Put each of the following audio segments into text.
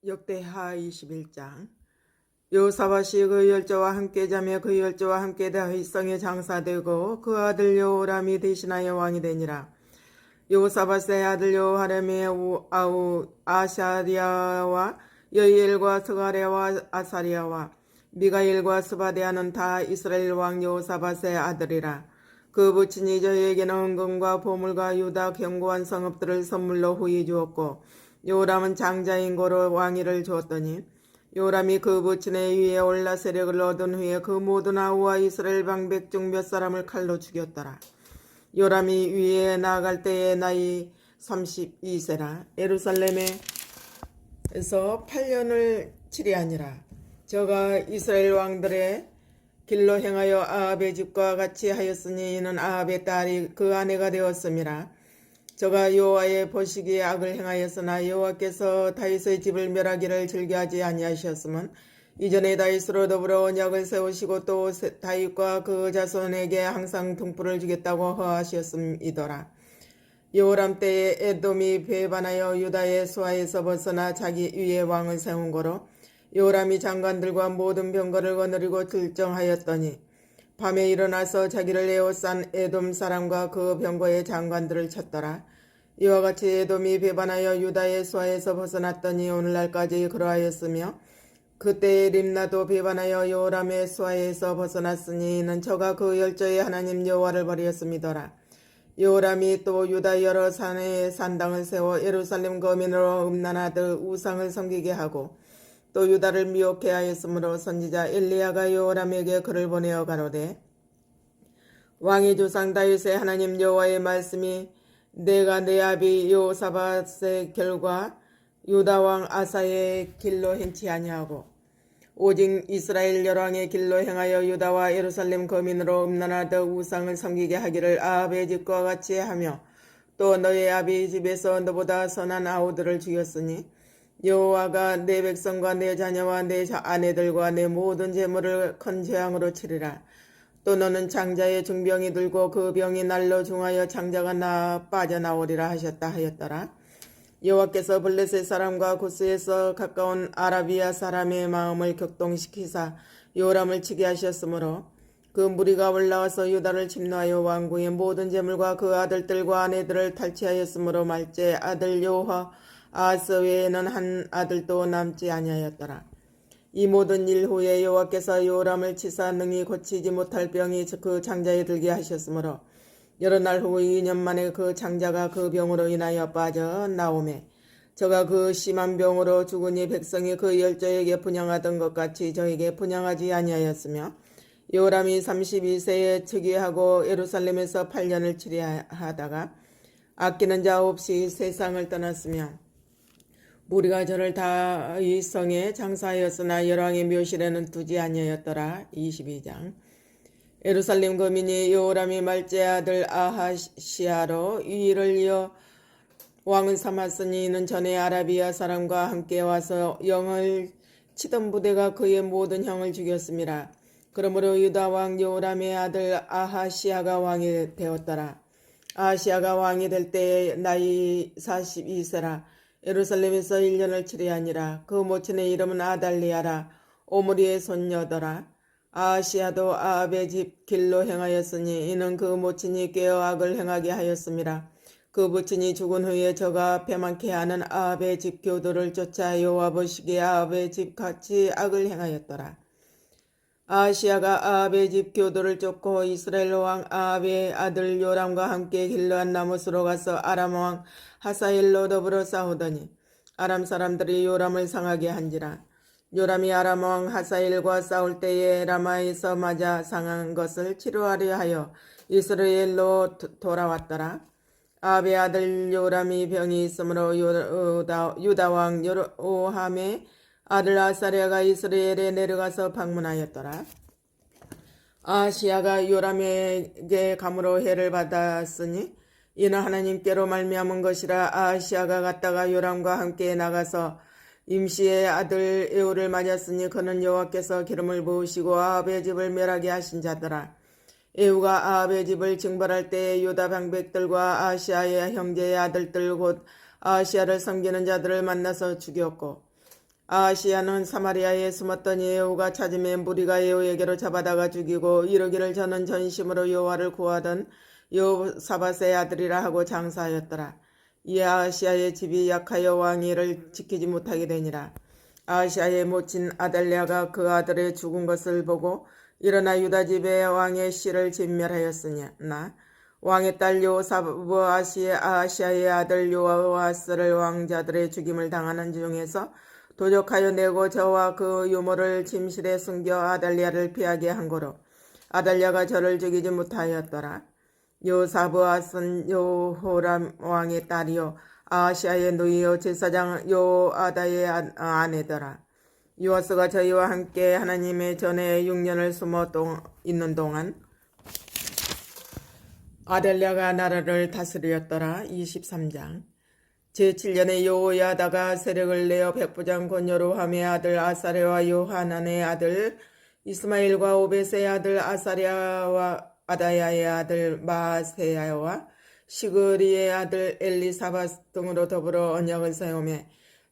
역대하 21장. 요사밧이 그 열조와 함께 자며 그 열조와 함께 다윗성에 장사되고 그 아들 여호람이 대신하여 왕이 되니라. 요사밧의 아들 여호람이 아샤리아와 여이엘과 스가랴와 아사리아와 미가엘과 스바데아는 다 이스라엘 왕 요사밧의 아들이라. 그 부친이 저희에게는 은금과 보물과 유다 견고한 성읍들을 선물로 후히 주었고 요람은 장자인 고로 왕위를 주었더니 요람이 그 부친의 위에 올라 세력을 얻은 후에 그 모든 아우와 이스라엘 방백 중 몇 사람을 칼로 죽였더라. 요람이 위에 나아갈 때의 나이 32세라. 예루살렘에서 8년을 치리하니라. 저가 이스라엘 왕들의 길로 행하여 아합의 집과 같이 하였으니 이는 아합의 딸이 그 아내가 되었음이라. 저가 여호와의 보시기에 악을 행하였으나 여호와께서 다윗의 집을 멸하기를 즐겨하지 아니하셨음은 이전에 다윗으로 더불어 언약을 세우시고 또 다윗과 그 자손에게 항상 등불을 주겠다고 허하셨음이더라. 여호람 때에 에돔이 배반하여 유다의 수하에서 벗어나 자기 위에 왕을 세운 거로 여호람이 장관들과 모든 병거를 거느리고 들정하였더니 밤에 일어나서 자기를 에워싼 에돔 사람과 그 병거의 장관들을 쳤더라. 이와 같이 에돔이 배반하여 유다의 수하에서 벗어났더니 오늘날까지 그러하였으며 그때에 림나도 배반하여 여호람의 수하에서 벗어났으니 이는 저가 그 열조의 하나님 여호와를 버리었음이더라. 여호람이 또 유다 여러 산에 산당을 세워 예루살렘 거민으로 음란하듯 우상을 섬기게 하고 또 유다를 미혹해 하였으므로 선지자 엘리야가 여호람에게 글을 보내어 가로되 왕의 조상 다윗의 하나님 여호와의 말씀이 내가 내 아비 여호사밧의 결과 유다 왕 아사의 길로 행치 아니하고 오직 이스라엘 열왕의 길로 행하여 유다와 예루살렘 거민으로 음란하듯 우상을 섬기게 하기를 아합의 집과 같이 하며 또 너의 아비 집에서 너보다 선한 아우들을 죽였으니 여호와가 내 백성과 내 자녀와 내 아내들과 내 모든 재물을 큰 재앙으로 치리라. 또 너는 장자의 중병이 들고 그 병이 날로 중하여 장자가 빠져나오리라 하셨다 하였더라. 여호와께서 블레셋 사람과 구스에서 가까운 아라비아 사람의 마음을 격동시키사 요람을 치게 하셨으므로 그 무리가 올라와서 유다를 침노하여 왕궁의 모든 재물과 그 아들들과 아내들을 탈취하였으므로 말째 아들 여호와 아하스 외에는 한 아들도 남지 아니하였더라. 이 모든 일 후에 여호와께서 요람을 치사 능히 고치지 못할 병이 그 장자에 들게 하셨으므로 여러 날 후 2년 만에 그 장자가 그 병으로 인하여 빠져나오매 저가 그 심한 병으로 죽으니 백성이 그 열조에게 분향하던 것 같이 저에게 분향하지 아니하였으며 요람이 32세에 즉위하고 예루살렘에서 8년을 치리하다가 아끼는 자 없이 세상을 떠났으며 무리가 저를 다윗성에 장사하였으나 열왕의 묘실에는 두지 아니하였더라. 22장. 예루살렘 거민이 여호람이 말제 아들 아하시아로 위를 이어 왕을 삼았으니 이는 전에 아라비아 사람과 함께 와서 영을 치던 부대가 그의 모든 형을 죽였음이라. 그러므로 유다 왕 여호람의 아들 아하시아가 왕이 되었더라. 아하시아가 왕이 될 때에 나이 42세라. 예루살렘에서 1년을 치리하니라. 그 모친의 이름은 아달리아라. 오므리의 손녀더라. 아하시아도 아합의 집 길로 행하였으니 이는 그 모친이 꾀어 악을 행하게 하였음이라. 그 부친이 죽은 후에 저가 배만케 하는 아합의 집 교도를 쫓아 여호와 보시기에 아합의 집 같이 악을 행하였더라. 아하시아가 아합의 집 교도를 쫓고 이스라엘 왕 아합의 아들 요람과 함께 길르한 나못으로 가서 아람 왕 하사엘로 더불어 싸우더니 아람 사람들이 요람을 상하게 한지라. 요람이 아람 왕 하사엘과 싸울 때에 라마에서 맞아 상한 것을 치료하려 하여 이스라엘로 돌아왔더라. 아합의 아들 요람이 병이 있으므로 유다 왕 여로함의 아들 아사랴가 이스라엘에 내려가서 방문하였더라. 아하시아가 요람에게 감으로 해를 받았으니 이는 하나님께로 말미암은 것이라. 아하시아가 갔다가 요람과 함께 나가서 임시의 아들 에후를 맞았으니 그는 여호와께서 기름을 부으시고 아합의 집을 멸하게 하신 자더라. 에후가 아합의 집을 징벌할 때에 유다 방백들과 아하시아의 형제의 아들들 곧 아하시아를 섬기는 자들을 만나서 죽였고 아하시야는 사마리아에 숨었던 예후가 찾음에 무리가 예후에게로 잡아다가 죽이고 이르기를 저는 전심으로 여호와를 구하던 여호사밧의 아들이라 하고 장사하였더라. 이 아하시야의 집이 약하여 왕이 이를 지키지 못하게 되니라. 아하시야의 모친 아달랴가 그 아들의 죽은 것을 보고 일어나 유다 집의 왕의 씨를 진멸하였으나 왕의 딸 여호사밧이 아하시야의 아들 요아스를 왕자들의 죽임을 당하는 중에서 도적하여 내고 저와 그 유모를 침실에 숨겨 아달랴를 피하게 한 거로 아달랴가 저를 죽이지 못하였더라. 요사브앗은 요호람 왕의 딸이요 아하시야의 누이요 제사장 요아다의 아내더라. 요아스가 저희와 함께 하나님의 전에 6년을 숨어 있는 동안 아달랴가 나라를 다스렸더라. 23장 제7년에 여호야다가 세력을 내어 백부장 곧 여로함의 아들 아사랴와 요하난의 아들 이스마일과 오벳의 아들 아사랴와 아다야의 아들 마세야와 시그리의 아들 엘리사밧 등으로 더불어 언약을 세우며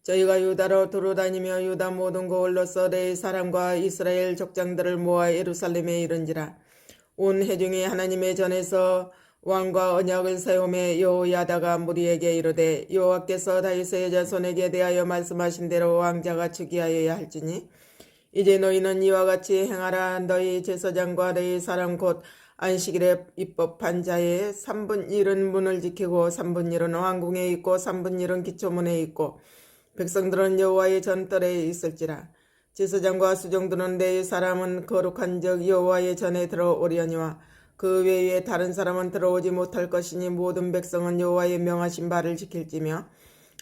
저희가 유다로 두루다니며 유다 모든 고을로서 네 사람과 이스라엘 족장들을 모아 예루살렘에 이른지라. 온 회중이 하나님의 전에서 왕과 언약을 세우며 여호야다가 무리에게 이르되 여호와께서 다윗의 자손에게 대하여 말씀하신 대로 왕자가 즉위하여야 할지니 이제 너희는 이와 같이 행하라. 너희 제사장과 너희 사람 곧 안식일에 입법한 자의 3분 1은 문을 지키고 3분 1은 왕궁에 있고 3분 1은 기초문에 있고 백성들은 여호와의 전뜰에 있을지라. 제사장과 수종들은 네 사람은 거룩한 적 여호와의 전에 들어오려니와 그 외에 다른 사람은 들어오지 못할 것이니 모든 백성은 여호와의 명하신 바를 지킬지며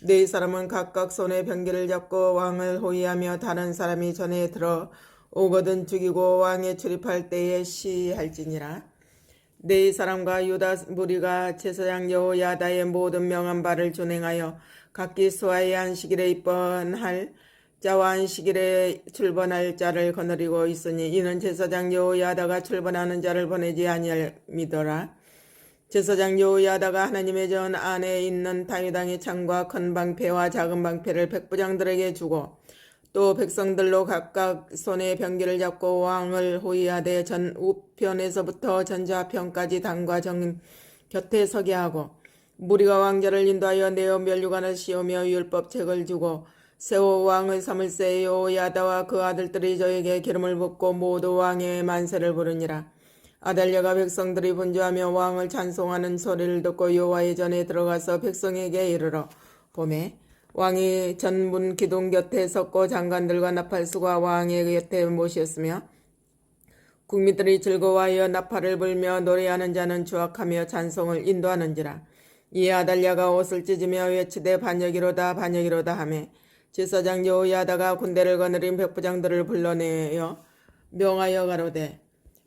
네 사람은 각각 손에 병기를 잡고 왕을 호위하며 다른 사람이 전에 들어오거든 죽이고 왕에 출입할 때에 시할지니라. 네 사람과 유다 무리가 제사장 여호야다의 모든 명한 바를 준행하여 각기 수하의 안식일에 입번할 자와 안식일에 출번할 자를 거느리고 있으니 이는 제사장 여호야다가 출번하는 자를 보내지 아니함이더라. 제사장 여호야다가 하나님의 전 안에 있는 다윗왕의 창과 큰 방패와 작은 방패를 백부장들에게 주고 또 백성들로 각각 손에 병기를 잡고 왕을 호위하되 전 우편에서부터 전좌편까지 당과 정 곁에 서게 하고 무리가 왕자를 인도하여 내어 면류관을 씌우며 율법책을 주고 세워 왕을 삼을세. 여호야다와 그 아들들이 저에게 기름을 붓고 모두 왕의 만세를 부르니라. 아달랴가 백성들이 분주하며 왕을 찬송하는 소리를 듣고 여호와의 전에 들어가서 백성에게 이르러 보매 왕이 전문 기둥 곁에 섰고 장관들과 나팔수가 왕의 곁에 모셨으며 국민들이 즐거워하여 나팔을 불며 노래하는 자는 주악하며 찬송을 인도하는지라. 이에 아달랴가 옷을 찢으며 외치되 반역이로다 반역이로다 하며 제사장 여호야다가 군대를 거느린 백부장들을 불러내어 명하여 가로되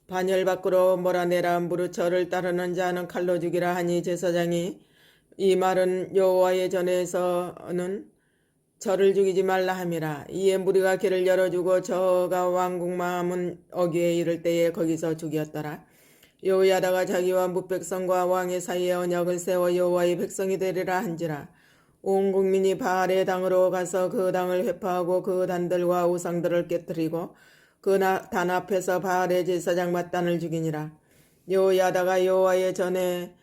반열 밖으로 몰아내라. 무릇 저를 따르는 자는 칼로 죽이라 하니 제사장이 이 말은 여호와의 전에서는 저를 죽이지 말라 함이라. 이에 무리가 길을 열어주고 저가 왕궁마문 어귀에 이를 때에 거기서 죽였더라. 여호야다가 자기와 뭇백성과 왕의 사이에 언약을 세워 여호와의 백성이 되리라 한지라. 온 국민이 바알의 당으로 가서 그 당을 회파하고 그 단들과 우상들을 깨뜨리고 그 단 앞에서 바알의 제사장 맏단을 죽이니라. 여호야다가 여호와의 전에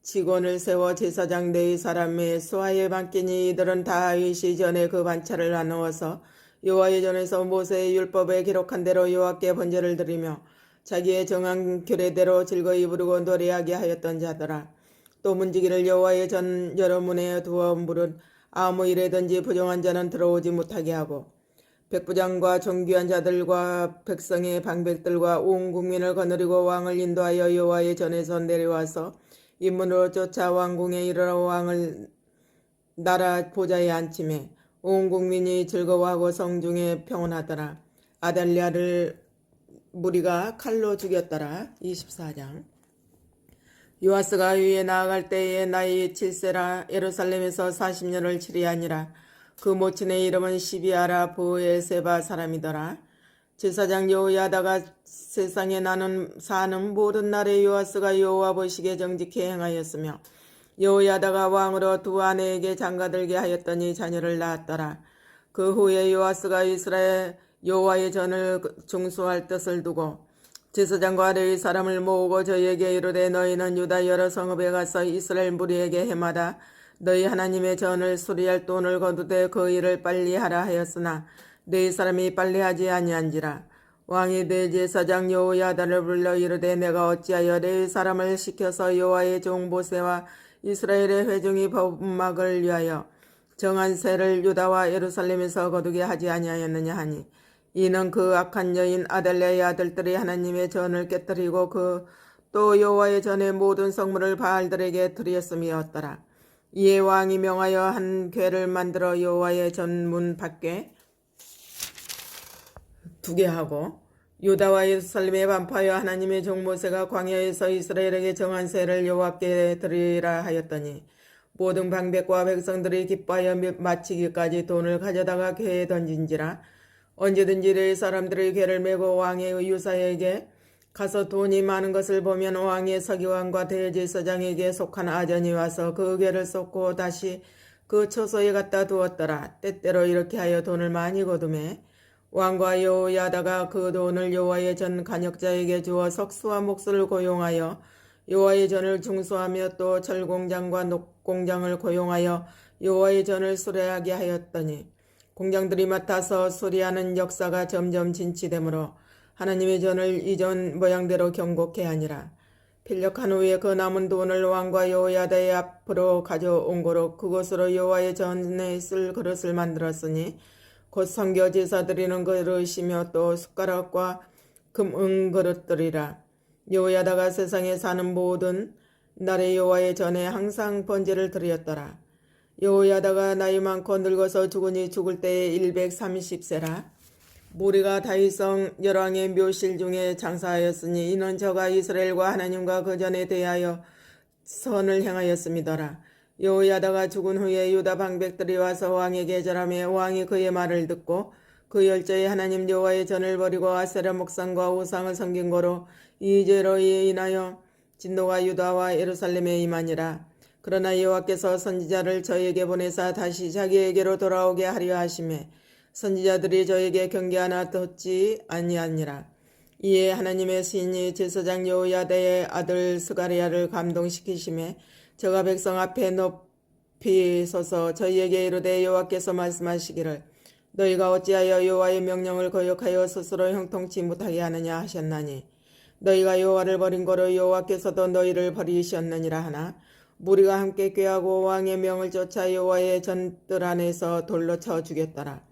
직원을 세워 제사장 네 사람의 수하에 맡기니 이들은 다윗이 전에 그 반차를 나누어서 여호와의 전에서 모세의 율법에 기록한 대로 여호와께 번제를 드리며 자기의 정한 규례대로 즐거이 부르고 노래하게 하였던 자더라. 또 문지기를 여호와의 전 여러 문에 두어 무릇 아무 일에든지 부정한 자는 들어오지 못하게 하고 백부장과 존귀한 자들과 백성의 방백들과 온 국민을 거느리고 왕을 인도하여 여호와의 전에서 내려와서 인문으로 쫓아 왕궁에 이르러 왕을 나라 보좌에 앉히매 온 국민이 즐거워하고 성중에 평온하더라. 아달랴를 무리가 칼로 죽였더라. 24장 요아스가 위에 나아갈 때에 나이 7세라. 예루살렘에서 40년을 치리하니라. 그 모친의 이름은 시비아라 부에세바 사람이더라. 제사장 여호야다가 세상에 사는 모든 날에 요아스가 여호와 보시기에 정직히 행하였으며 여호야다가 왕으로 두 아내에게 장가들게 하였더니 자녀를 낳았더라. 그 후에 요아스가 이스라엘 여호와의 전을 중수할 뜻을 두고 제사장과 레위 사람을 모으고 저희에게 이르되 너희는 유다 여러 성읍에 가서 이스라엘 무리에게 해마다 너희 하나님의 전을 수리할 돈을 거두되 그 일을 빨리 하라 하였으나 너희 사람이 빨리 하지 아니한지라. 왕이 대제사장 여호야다를 불러 이르되 내가 어찌하여 레위 사람을 시켜서 여호와의 종 모세와 이스라엘의 회중이 법막을 위하여 정한 세를 유다와 예루살렘에서 거두게 하지 아니하였느냐 하니 이는 그 악한 여인 아달랴의 아들들이 하나님의 전을 깨뜨리고 그 또 여호와의 전의 모든 성물을 바알들에게 드렸음이었더라. 이에 왕이 명하여 한 궤를 만들어 여호와의 전문 밖에 두게 하고 유다와 예루살렘에 반포하여 하나님의 종 모세가 광야에서 이스라엘에게 정한 세를 여호와께 드리라 하였더니 모든 방백과 백성들이 기뻐하여 마치기까지 돈을 가져다가 궤에 던진지라. 언제든지 레위 사람들이 궤를 메고 왕의 유사에게 가서 돈이 많은 것을 보면 왕의 서기관과 대제사장에게 속한 아전이 와서 그 궤를 쏟고 다시 그 처소에 갖다 두었더라. 때때로 이렇게 하여 돈을 많이 거두매 왕과 여호야다가 그 돈을 여호와의 전 간역자에게 주어 석수와 목수를 고용하여 여호와의 전을 중수하며 또 철공장과 녹공장을 고용하여 여호와의 전을 수리하게 하였더니 공장들이 맡아서 수리하는 역사가 점점 진치되므로 하나님의 전을 이전 모양대로 경고케 하니라. 필력한 후에 그 남은 돈을 왕과 여호야다의 앞으로 가져온 거로 그곳으로 여호와의 전에 쓸 그릇을 만들었으니 곧 선교 제사 드리는 그릇이며 또 숟가락과 금은 그릇들이라. 여호야다가 세상에 사는 모든 날에 여호와의 전에 항상 번제를 드렸더라. 여호야다가 나이 많고 늙어서 죽으니 죽을 때에 130세라. 무리가 다윗성 열왕의 묘실 중에 장사하였으니 이는 저가 이스라엘과 하나님과 그 전에 대하여 선을 행하였음이더라. 여호야다가 죽은 후에 유다 방백들이 와서 왕에게 절하며 왕이 그의 말을 듣고 그 열조의 하나님 여호와의 전을 버리고 아세라 목상과 우상을 섬긴 거로 이 죄로 인하여 진노가 유다와 예루살렘에 임하니라. 그러나 여호와께서 선지자를 저에게 보내사 다시 자기에게로 돌아오게 하려 하시매 선지자들이 저에게 경계 하나 듣지 아니하니라. 이에 하나님의 시인이 제사장 여호야다의 아들 스가랴를 감동시키시매 저가 백성 앞에 높이 서서 저희에게 이르되 여호와께서 말씀하시기를 너희가 어찌하여 여호와의 명령을 거역하여 스스로 형통치 못하게 하느냐 하셨나니 너희가 여호와를 버린 거로 여호와께서도 너희를 버리셨느니라 하나 무리가 함께 꾀하고 왕의 명을 쫓아 여호와의 전뜰 안에서 돌로 쳐 죽였더라.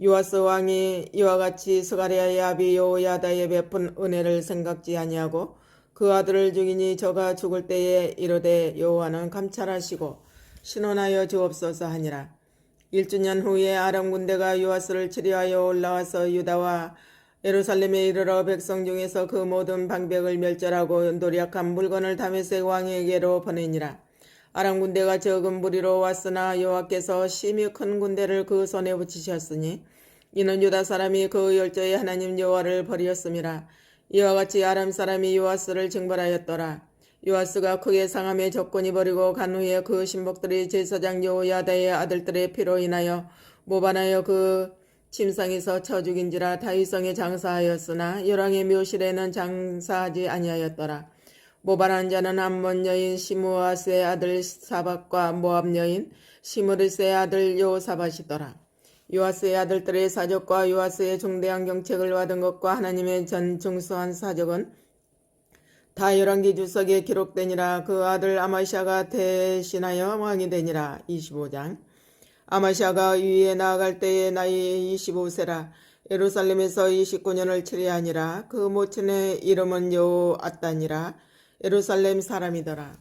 요아스 왕이 이와 같이 스가랴의 아비 여호야다의 베푼 은혜를 생각지 아니하고 그 아들을 죽이니 저가 죽을 때에 이르되 여호와는 감찰하시고 신원하여 주옵소서 하니라. 1주년 후에 아람 군대가 요아스를 치리하여 올라와서 유다와 예루살렘에 이르러 백성 중에서 그 모든 방백을 멸절하고 노력한 물건을 다메섹 왕에게로 보내니라. 아람 군대가 적은 무리로 왔으나 여호와께서 심히 큰 군대를 그 손에 붙이셨으니 이는 유다 사람이 그 열조의 하나님 여호와를 버리었음이라. 이와 같이 아람 사람이 요아스를 징벌하였더라. 요아스가 크게 상함에 적군이 버리고 간 후에 그 신복들이 제사장 여호야다의 아들들의 피로 인하여 모반하여 그 침상에서 쳐 죽인지라. 다윗성에 장사하였으나 열왕의 묘실에는 장사하지 아니하였더라. 모반한 자는 암몬 여인 시므아스의 아들 사박과 모압 여인 시므리스의 아들 여호사밧이더라. 요아스의 아들들의 사적과 요아스의 중대한 경책을 받은 것과 하나님의 전 중수한 사적은 다 열왕기 주석에 기록되니라. 그 아들 아마시아가 대신하여 왕이 되니라. 25장. 아마시아가 위에 나아갈 때에 나이 25세라. 예루살렘에서 29년을 치리하니라. 그 모친의 이름은 여호앗단이라. 예루살렘 사람이더라.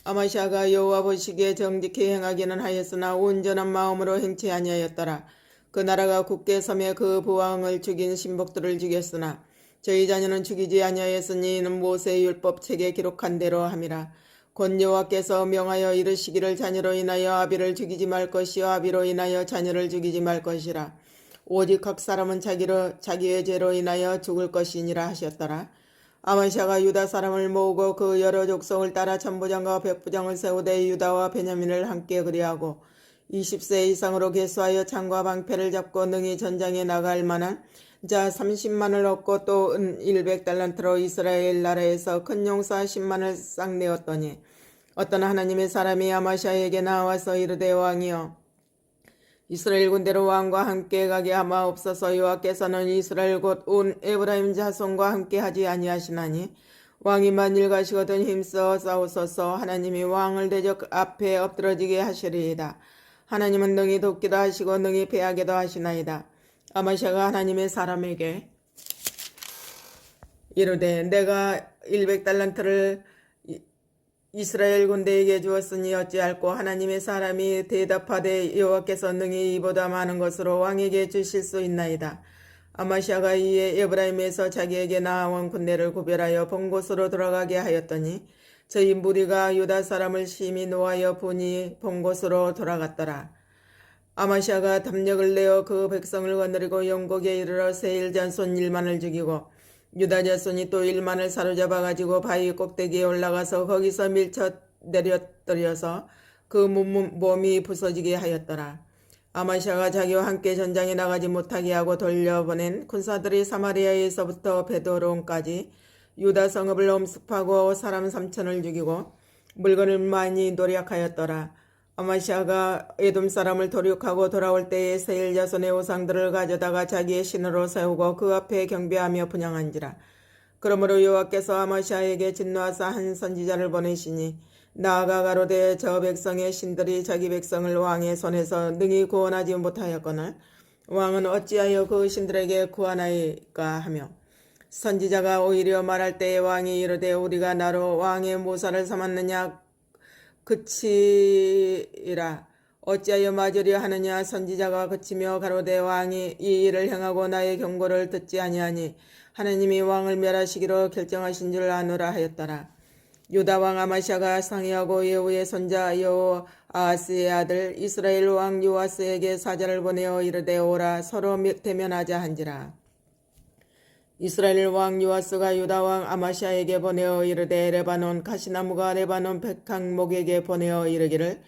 아마시아가 여호와 보시기에 정직히 행하기는 하였으나 온전한 마음으로 행치 아니하였더라. 그 나라가 굳게 섬에 그 부왕을 죽인 신복들을 죽였으나 저희 자녀는 죽이지 아니하였으니 이는 모세의 율법책에 기록한 대로 함이라. 곧 여호와께서 명하여 이르시기를 자녀로 인하여 아비를 죽이지 말 것이요 아비로 인하여 자녀를 죽이지 말 것이라. 오직 각 사람은 자기의 죄로 인하여 죽을 것이니라 하셨더라. 아마시아가 유다 사람을 모으고 그 여러 족속을 따라 천부장과 백부장을 세우되 유다와 베냐민을 함께 그리하고 20세 이상으로 계수하여 창과 방패를 잡고 능히 전장에 나갈 만한 자 30만을 얻고 또 은 100달란트로 이스라엘 나라에서 큰 용사 10만을 싹내었더니 어떤 하나님의 사람이 아마샤에게 나와서 이르되 왕이여 이스라엘 군대로 왕과 함께 가게 하마옵소서. 여호와께서는 이스라엘 곧 온 에브라임 자손과 함께 하지 아니하시나니 왕이 만일 가시거든 힘써 싸우소서. 하나님이 왕을 대적 앞에 엎드러지게 하시리이다. 하나님은 능히 돕기도 하시고 능히 패하게도 하시나이다. 아마샤가 하나님의 사람에게 이르되 내가 100달란트를 이스라엘 군대에게 주었으니 어찌할꼬. 하나님의 사람이 대답하되 여호와께서 능히 이보다 많은 것으로 왕에게 주실 수 있나이다. 아마샤가 이에 에브라임에서 자기에게 나아온 군대를 구별하여 본 곳으로 돌아가게 하였더니 저희 무리가 유다 사람을 심히 노하여 분이 본 곳으로 돌아갔더라. 아마샤가 담력을 내어 그 백성을 거느리고 영곡에 이르러 세일 자손 1만을 죽이고 유다 자손이 또 1만을 사로잡아 가지고 바위 꼭대기에 올라가서 거기서 밀쳐 내려뜨려서 그 몸이 부서지게 하였더라. 아마샤가 자기와 함께 전장에 나가지 못하게 하고 돌려보낸 군사들이 사마리아에서부터 베드론까지 유다 성읍을 엄습하고 사람 3천을 죽이고 물건을 많이 노력하였더라. 아마샤가 에돔 사람을 도륙하고 돌아올 때에 세일 자손의 우상들을 가져다가 자기의 신으로 세우고 그 앞에 경배하며 분향한지라. 그러므로 여호와께서 아마샤에게 진노하사 한 선지자를 보내시니 나아가 가로되 저 백성의 신들이 자기 백성을 왕의 손에서 능히 구원하지 못하였거늘 왕은 어찌하여 그 신들에게 구하나이까 하며 선지자가 오히려 말할 때에 왕이 이르되 우리가 나로 왕의 모사를 삼았느냐 그치라. 어찌하여 맞으려 하느냐. 선지자가 그치며 가로되 왕이 이 일을 행하고 나의 경고를 듣지 아니하니 하나님이 왕을 멸하시기로 결정하신 줄 아노라 하였더라. 유다 왕 아마샤가 상의하고 예후의 손자 여호아하스의 아들 이스라엘 왕 요아스에게 사자를 보내어 이르되 오라 서로 대면하자 한지라. 이스라엘 왕 요아스가 유다 왕 아마샤에게 보내어 이르되 레바논 가시나무가 레바논 백항목에게 보내어 이르기를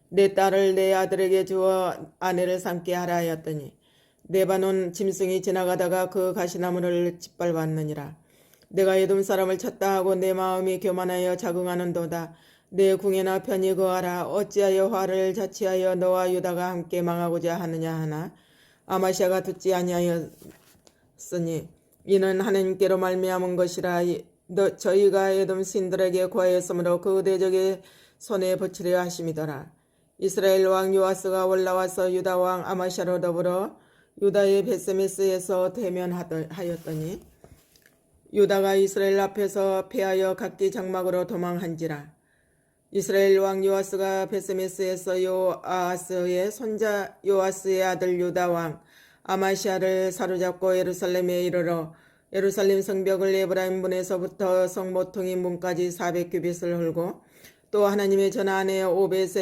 내 딸을 내 아들에게 주어 아내를 삼게 하라 하였더니 레바논 짐승이 지나가다가 그 가시나무를 짓밟았느니라. 내가 에돔 사람을 쳤다 하고 내 마음이 교만하여 자긍하는도다. 내 궁에나 편히 거하라. 어찌하여 화를 자취하여 너와 유다가 함께 망하고자 하느냐 하나 아마샤가 듣지 아니하였으니 이는 하나님께로 말미암은 것이라. 저희가 에돔 신들에게 구하였으므로 그 대적의 손에 붙이려 하심이더라. 이스라엘 왕 요아스가 올라와서 유다 왕 아마샤로 더불어 유다의 베세메스에서 대면하였더니 유다가 이스라엘 앞에서 패하여 각기 장막으로 도망한지라. 이스라엘 왕 요아스가 베세메스에서 요아스의 손자 요아스의 아들 유다 왕 아마샤를 사로잡고 예루살렘에 이르러 예루살렘 성벽을 에브라임 문에서부터 성 모퉁이 문까지 400규빗을 헐고 또 하나님의 전화 안에 오벳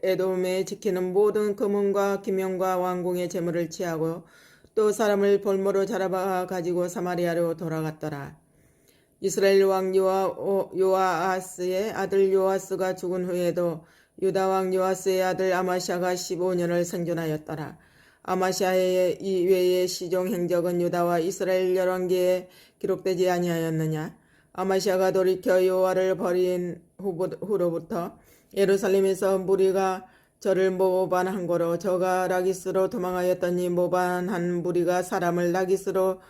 에돔에 지키는 모든 금은과 기명과 왕궁의 재물을 취하고 또 사람을 볼모로 잡아 가지고 사마리아로 돌아갔더라. 이스라엘 왕 요아하스의 아들 요아스가 죽은 후에도 유다 왕 요아스의 아들 아마샤가 15년을 생존하였더라. 아마샤의 이외의 시종 행적은 유다와 이스라엘 열왕기에 기록되지 아니하였느냐. 아마샤가 돌이켜 여호와를 버린 후로부터 예루살렘에서 무리가 저를 모반한 거로 저가 라기스로 도망하였더니 모반한 무리가 사람을 라기스로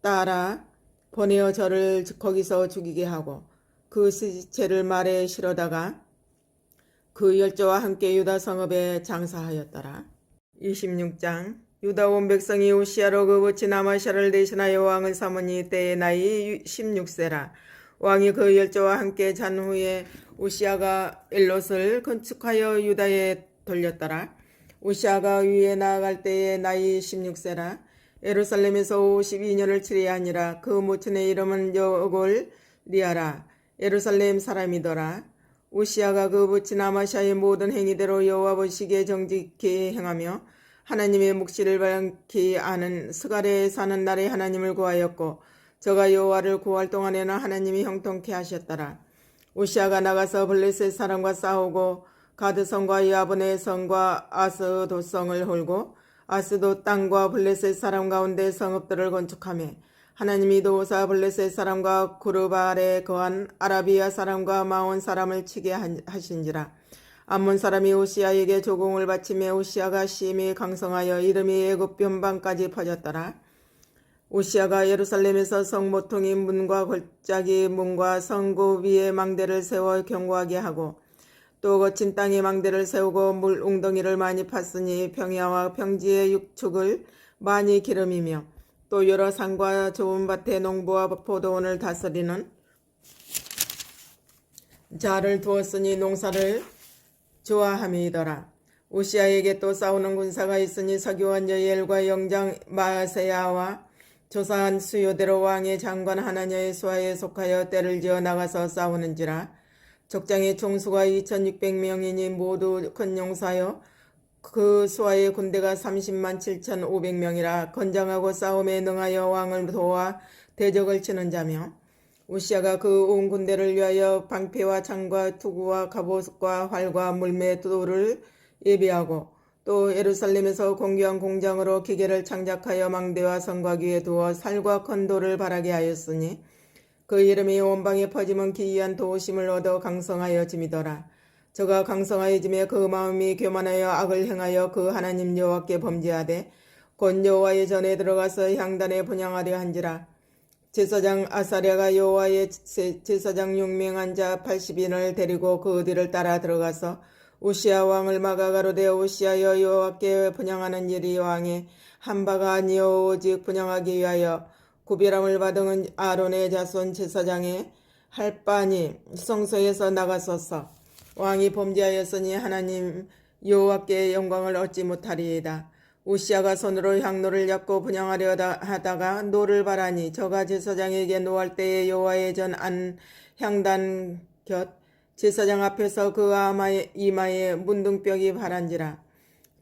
따라 보내어 저를 거기서 죽이게 하고 그 시체를 말에 실어다가 그 열조와 함께 유다 성읍에 장사하였더라. 26장 유다 온 백성이 우시아로 그 붙인 아마샤를 대신하여 왕을 삼으니 때의 나이 16세라. 왕이 그 열조와 함께 잔 후에 우시아가 엘롯을 건축하여 유다에 돌렸더라. 우시아가 위에 나아갈 때의 나이 16세라. 예루살렘에서 52년을 치려야 하니라. 그 모친의 이름은 여골리아라. 예루살렘 사람이더라. 우시아가 그 붙인 아마샤의 모든 행위대로 여호와 보시기에 정직히 행하며 하나님의 묵시를 밝히 아는 스가랴에 사는 날에 하나님을 구하였고 저가 여호와를 구할 동안에는 하나님이 형통케 하셨더라. 우시아가 나가서 블레셋 사람과 싸우고 가드성과 야분의 성과 아스도 성을 홀고 아스도 땅과 블레셋 사람 가운데 성읍들을 건축하며 하나님이 도우사 블레셋 사람과 구르발에 거한 아라비아 사람과 마온 사람을 치게 하신지라. 암몬 사람이 우시아에게 조공을 바치며 우시아가 심히 강성하여 이름이 애굽 변방까지 퍼졌더라. 우시아가 예루살렘에서 성 모퉁이 문과 골짜기 문과 성구 위에 망대를 세워 견고하게 하고 또 거친 땅에 망대를 세우고 물 웅덩이를 많이 팠으니 평야와 평지의 육축을 많이 기름이며 또 여러 산과 좋은 밭에 농부와 포도원을 다스리는 자를 두었으니 농사를 좋아함이더라. 우시아에게 또 싸우는 군사가 있으니 서기관 여이엘과 영장 마세야와 조사한 수요대로 왕의 장관 하나냐의 수하에 속하여 때를 지어 나가서 싸우는지라. 적장의 총수가 2600명이니 모두 큰 용사여 그 수하의 군대가 30만 7500명이라. 건장하고 싸움에 능하여 왕을 도와 대적을 치는 자며 우시아가 그 온 군대를 위하여 방패와 창과 투구와 갑옷과 활과 물매 돌을 예비하고 또 예루살렘에서 공교한 공장으로 기계를 창작하여 망대와 성곽 위에 두어 살과 건도를 바라게 하였으니 그 이름이 온방에 퍼지면 기이한 도우심을 얻어 강성하여짐이더라. 저가 강성하여짐에 그 마음이 교만하여 악을 행하여 그 하나님 여호와께 범죄하되 곧 여호와의 전에 들어가서 향단에 분향하려 한지라. 제사장 아사랴가 여호와의 제사장 용맹한 자 80인을 데리고 그 뒤를 따라 들어가서 우시아 왕을 막아 가로되 우시아여 여호와께 분향하는 일이 왕의 한 바가 아니요 오직 분향하기 위하여 구별함을 받은 아론의 자손 제사장의 할 바니 성소에서 나가소서. 왕이 범죄하였으니 하나님 여호와께 영광을 얻지 못하리이다. 우시아가 손으로 향로를 잡고 분향하려 하다가 노를 바라니 저가 제사장에게 노할 때에 여호와의 전 안 향단 곁 제사장 앞에서 그 이마에 문둥병이 바란지라.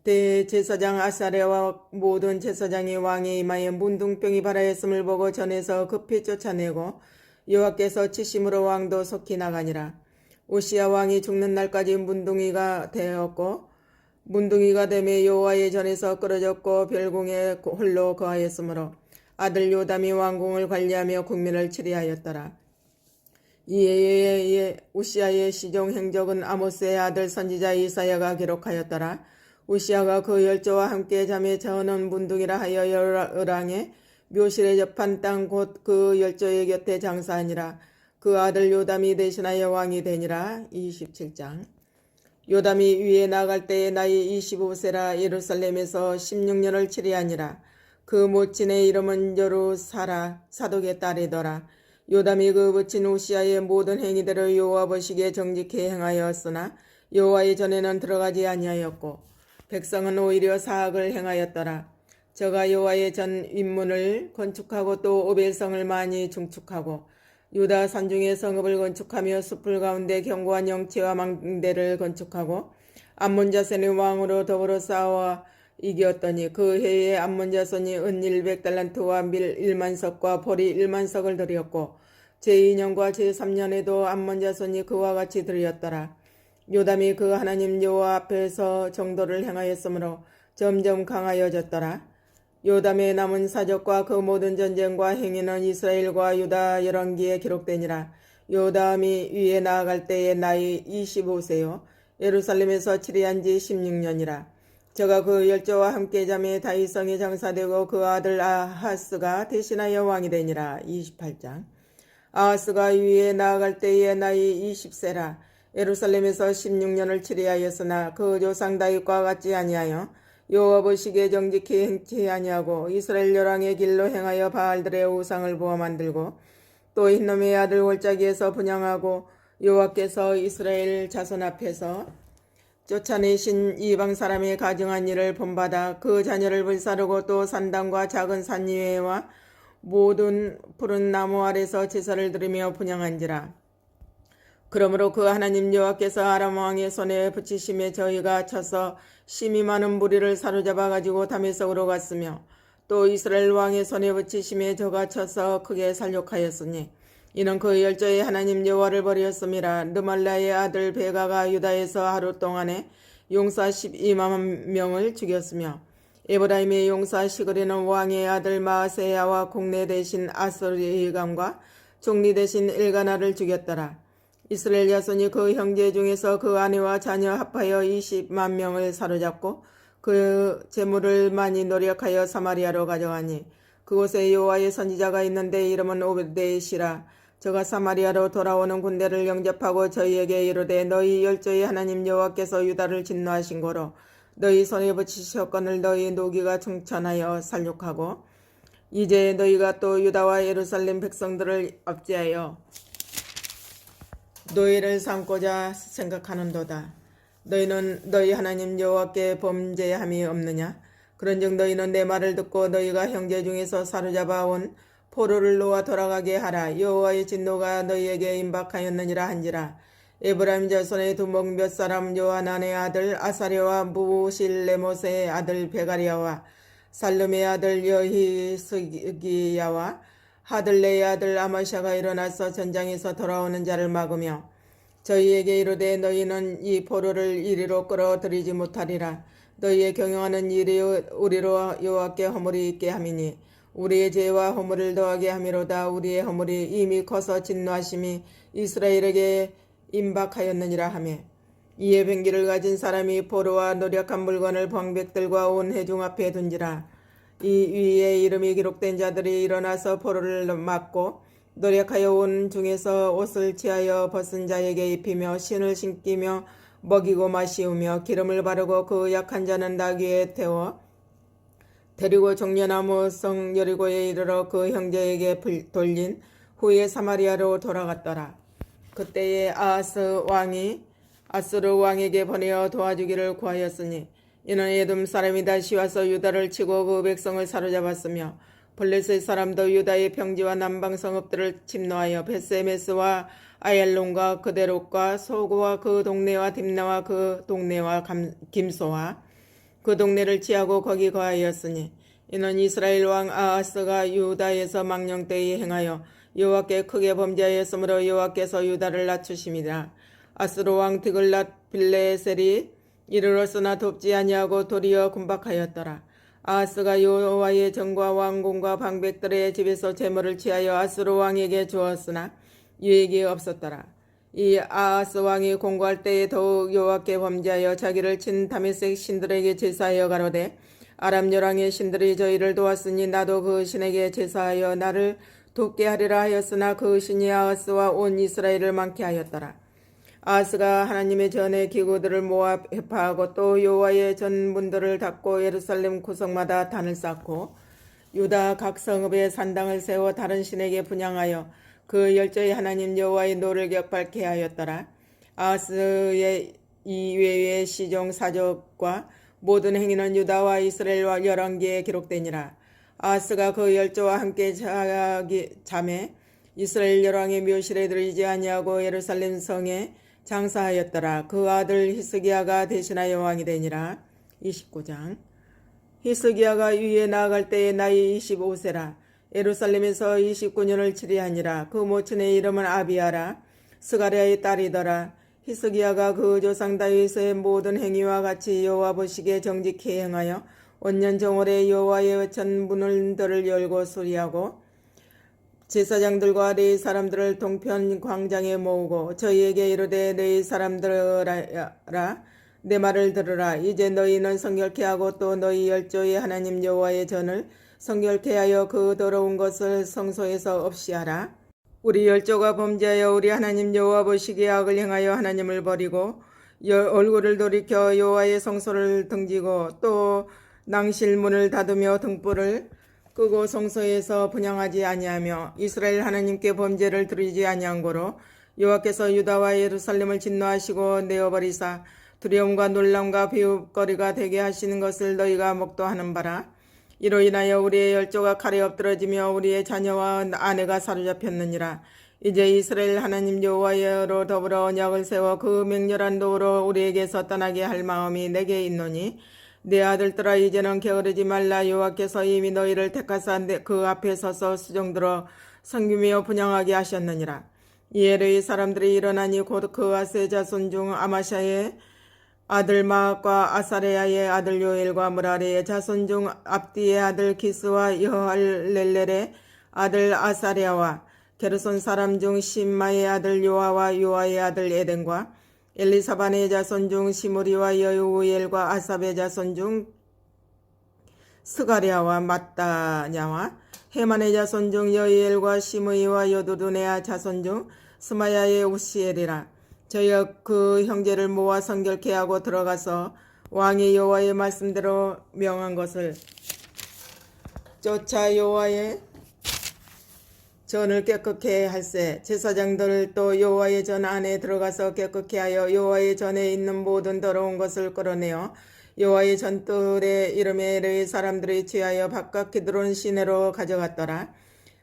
대제사장 아사랴와 모든 제사장이 왕의 이마에 문둥병이 발하였음을 보고 전에서 급히 쫓아내고 여호와께서 치심으로 왕도 속히 나가니라. 우시아 왕이 죽는 날까지 문둥이가 되었고 문둥이가 되매 여호와의 전에서 끌어졌고 별궁에 홀로 거하였으므로 아들 요담이 왕궁을 관리하며 국민을 치리하였더라. 이에 우시아의 시종 행적은 아모스의 아들 선지자 이사야가 기록하였더라. 우시아가 그 열조와 함께 잠에 저는 문둥이라 하여 열왕의 묘실에 접한 땅 곧 그 열조의 곁에 장사하니라. 그 아들 요담이 대신하여 왕이 되니라. 27장. 요담이 위에 나갈 때에 나이 25세라. 예루살렘에서 16년을 치리하니라. 그 모친의 이름은 여루사라 사독의 딸이더라. 요담이 그 부친 우시아의 모든 행위대로 여호와 보시기에 정직히 행하였으나 여호와의 전에는 들어가지 아니하였고 백성은 오히려 사악을 행하였더라. 저가 여호와의 전 윗문을 건축하고 또 오벨성을 많이 중축하고 유다 산중에 성읍을 건축하며 숲을 가운데 견고한 영치와 망대를 건축하고 암몬 자손의 왕으로 더불어 싸워 이겼더니 그 해에 암몬 자손이 은 100달란트와 밀 1만석과 보리 1만석을 드렸고 제2년과 제3년에도 암몬 자손이 그와 같이 드렸더라. 요담이 그 하나님 여호와 앞에서 정도를 행하였으므로 점점 강하여졌더라. 요담의 남은 사적과 그 모든 전쟁과 행위는 이스라엘과 유다 열왕기에 기록되니라. 요담이 위에 나아갈 때의 나이 25세요. 예루살렘에서 치리한 지 16년이라. 저가 그 열조와 함께 잠에 다윗성에 장사되고 그 아들 아하스가 대신하여 왕이 되니라. 28장. 아하스가 위에 나아갈 때의 나이 20세라. 예루살렘에서 16년을 치리하였으나 그 조상 다윗과 같지 아니하여 여호와 보시기에 정직히 행치 아니하고 이스라엘 열왕의 길로 행하여 바알들의 우상을 부어 만들고 또 흰놈의 아들 골짜기에서 분향하고 여호와께서 이스라엘 자손 앞에서 쫓아내신 이방 사람의 가증한 일을 본받아 그 자녀를 불사르고 또 산당과 작은 산 위에와 모든 푸른 나무 아래서 제사를 드리며 분향한지라. 그러므로 그 하나님 여호와께서 아람 왕의 손에 붙이심에 저희가 쳐서 심히 많은 무리를 사로잡아 가지고 다메섹으로 갔으며 또 이스라엘 왕의 손에 붙이심에 저가 쳐서 크게 살육하였으니 이는 그 열조의 하나님 여호와를 버리었음이라. 르말라의 아들 베가가 유다에서 하루 동안에 용사 12만 명을 죽였으며 에브라임의 용사 시그리는 왕의 아들 마세야와 국내 대신 아스리감과 총리 대신 엘가나를 죽였더라. 이스라엘 자손이 그 형제 중에서 그 아내와 자녀 합하여 20만 명을 사로잡고 그 재물을 많이 노력하여 사마리아로 가져가니 그곳에 여호와의 선지자가 있는데 이름은 오벳시라. 저가 사마리아로 돌아오는 군대를 영접하고 저희에게 이르되 너희 열조의 하나님 여호와께서 유다를 진노하신 고로 너희 손에 붙이셨거늘 너희 노기가 충천하여 살육하고 이제 너희가 또 유다와 예루살렘 백성들을 압제하여 노예를 삼고자 생각하는도다. 너희는 너희 하나님 여호와께 범죄함이 없느냐? 그런즉 너희는 내 말을 듣고 너희가 형제 중에서 사로잡아 온 포로를 놓아 돌아가게 하라. 여호와의 진노가 너희에게 임박하였느니라 한지라. 에브라임 자손의 두목 몇 사람 요하난의 아들 아사랴와 무실레못의 아들 베가리아와 살룸의 아들 여히스기야와 하들레의 아들 아마샤가 일어나서 전장에서 돌아오는 자를 막으며 저희에게 이르되 너희는 이 포로를 이리로 끌어들이지 못하리라. 너희의 경영하는 일이 우리로 여호와께 허물이 있게 함이니 우리의 죄와 허물을 더하게 함이로다. 우리의 허물이 이미 커서 진노하심이 이스라엘에게 임박하였느니라 하며 이에 병기를 가진 사람이 포로와 노력한 물건을 방백들과 온 회중 앞에 둔지라. 이 위에 이름이 기록된 자들이 일어나서 포로를 막고 노력하여 온 중에서 옷을 취하여 벗은 자에게 입히며 신을 신기며 먹이고 마시우며 기름을 바르고 그 약한 자는 나귀에 태워 데리고 종려나무 성 여리고에 이르러 그 형제에게 돌린 후에 사마리아로 돌아갔더라. 그때에 아하스 왕이 아스루 왕에게 보내어 도와주기를 구하였으니 이는 에돔 사람이 다시 와서 유다를 치고 그 백성을 사로잡았으며 블레셋 사람도 유다의 평지와 남방 성읍들을 침노하여 베스메스와 아얄론과 그데롯과 소고와 그 동네와 딥나와 그 동네와 김소와 그 동네를 취하고 거기 거하였으니 이는 이스라엘 왕 아하스가 유다에서 망령 때에 행하여 여호와께 크게 범죄하였으므로 여호와께서 유다를 낮추심이라. 아스루 왕 디글랏 빌레셀이 이르렀으나 돕지 아니하고 도리어 군박하였더라. 아하스가 여호와의 전과 왕궁과 방백들의 집에서 재물을 취하여 아스루 왕에게 주었으나 유익이 없었더라. 이 아하스 왕이 공고할 때에 더욱 여호와께 범죄하여 자기를 친 다메섹 신들에게 제사하여 가로되 아람 열왕의 신들이 저희를 도왔으니 나도 그 신에게 제사하여 나를 돕게 하리라 하였으나 그 신이 아하스와 온 이스라엘을 많게 하였더라. 아하스가 하나님의 전의 기구들을 모아 회파하고 또 여호와의 전문들을 닫고 예루살렘 구석마다 단을 쌓고 유다 각 성읍에 산당을 세워 다른 신에게 분향하여 그 열조의 하나님 여호와의 노를 격발케 하였더라. 아하스의 이외의 시종 사적과 모든 행위는 유다와 이스라엘 열왕기에 기록되니라. 아하스가 그 열조와 함께 잠에 이스라엘 열왕의 묘실에 들이지 아니하고 예루살렘 성에 장사하였더라. 그 아들 히스기야가 대신하여 왕이 되니라. 29장. 히스기야가 위에 나아갈 때에 나이 25세라. 예루살렘에서 29년을 치리하니라. 그 모친의 이름은 아비야라. 스가랴의 딸이더라. 히스기야가 그 조상 다윗의 모든 행위와 같이 여호와 보시기에 정직히 행하여 온년 정월에 여호와의 전문들을 열고 수리하고 제사장들과 레위 사람들을 동편 광장에 모으고 저희에게 이르되 레위 사람들아 내 말을 들으라. 이제 너희는 성결케 하고 또 너희 열조의 하나님 여호와의 전을 성결케 하여 그 더러운 것을 성소에서 없이 하라. 우리 열조가 범죄하여 우리 하나님 여호와 보시기에 악을 행하여 하나님을 버리고 얼굴을 돌이켜 여호와의 성소를 등지고 또 낭실문을 닫으며 등불을 끄고 성소에서 분향하지 아니하며 이스라엘 하나님께 범죄를 들이지 아니한 고로 여호와께서 유다와 예루살렘을 진노하시고 내어버리사 두려움과 놀람과 비웃거리가 되게 하시는 것을 너희가 목도하는 바라. 이로 인하여 우리의 열조가 칼에 엎드러지며 우리의 자녀와 아내가 사로잡혔느니라. 이제 이스라엘 하나님 여호와로 더불어 언약을 세워 그 맹렬한 도로 우리에게서 떠나게 할 마음이 내게 있노니 내 아들들아 이제는 게으르지 말라. 여호와께서 이미 너희를 택하사 그 앞에 서서 수종들어 섬기며 분양하게 하셨느니라. 이에 레위 사람들이 일어나니 곧 그아스의 자손 중 아마샤의 아들 마악과 아사레야의 아들 요엘과 무라리의 자손 중 압디의 아들 기스와 여할렐렐의 아들 아사랴와 게르손 사람 중 심마의 아들 요아와 요아의 아들 에덴과 엘리사반의 자손 중 시므리와 여우엘과 아삽의 자손 중 스가랴와 마따냐와 헤만의 자손 중 여이엘과 시므이와 여두둔의 자손 중 스마야의 우시엘이라. 저희가 그 형제를 모아 성결케 하고 들어가서 왕이 여호와의 말씀대로 명한 것을 쫓아 여호와의 전을 깨끗게 할세. 제사장들 또 여호와의 전 안에 들어가서 깨끗게 하여 여호와의 전에 있는 모든 더러운 것을 끌어내어 여호와의 전뜰의 이름에 레위 사람들이 취하여 바깥 기드론 시내로 가져갔더라.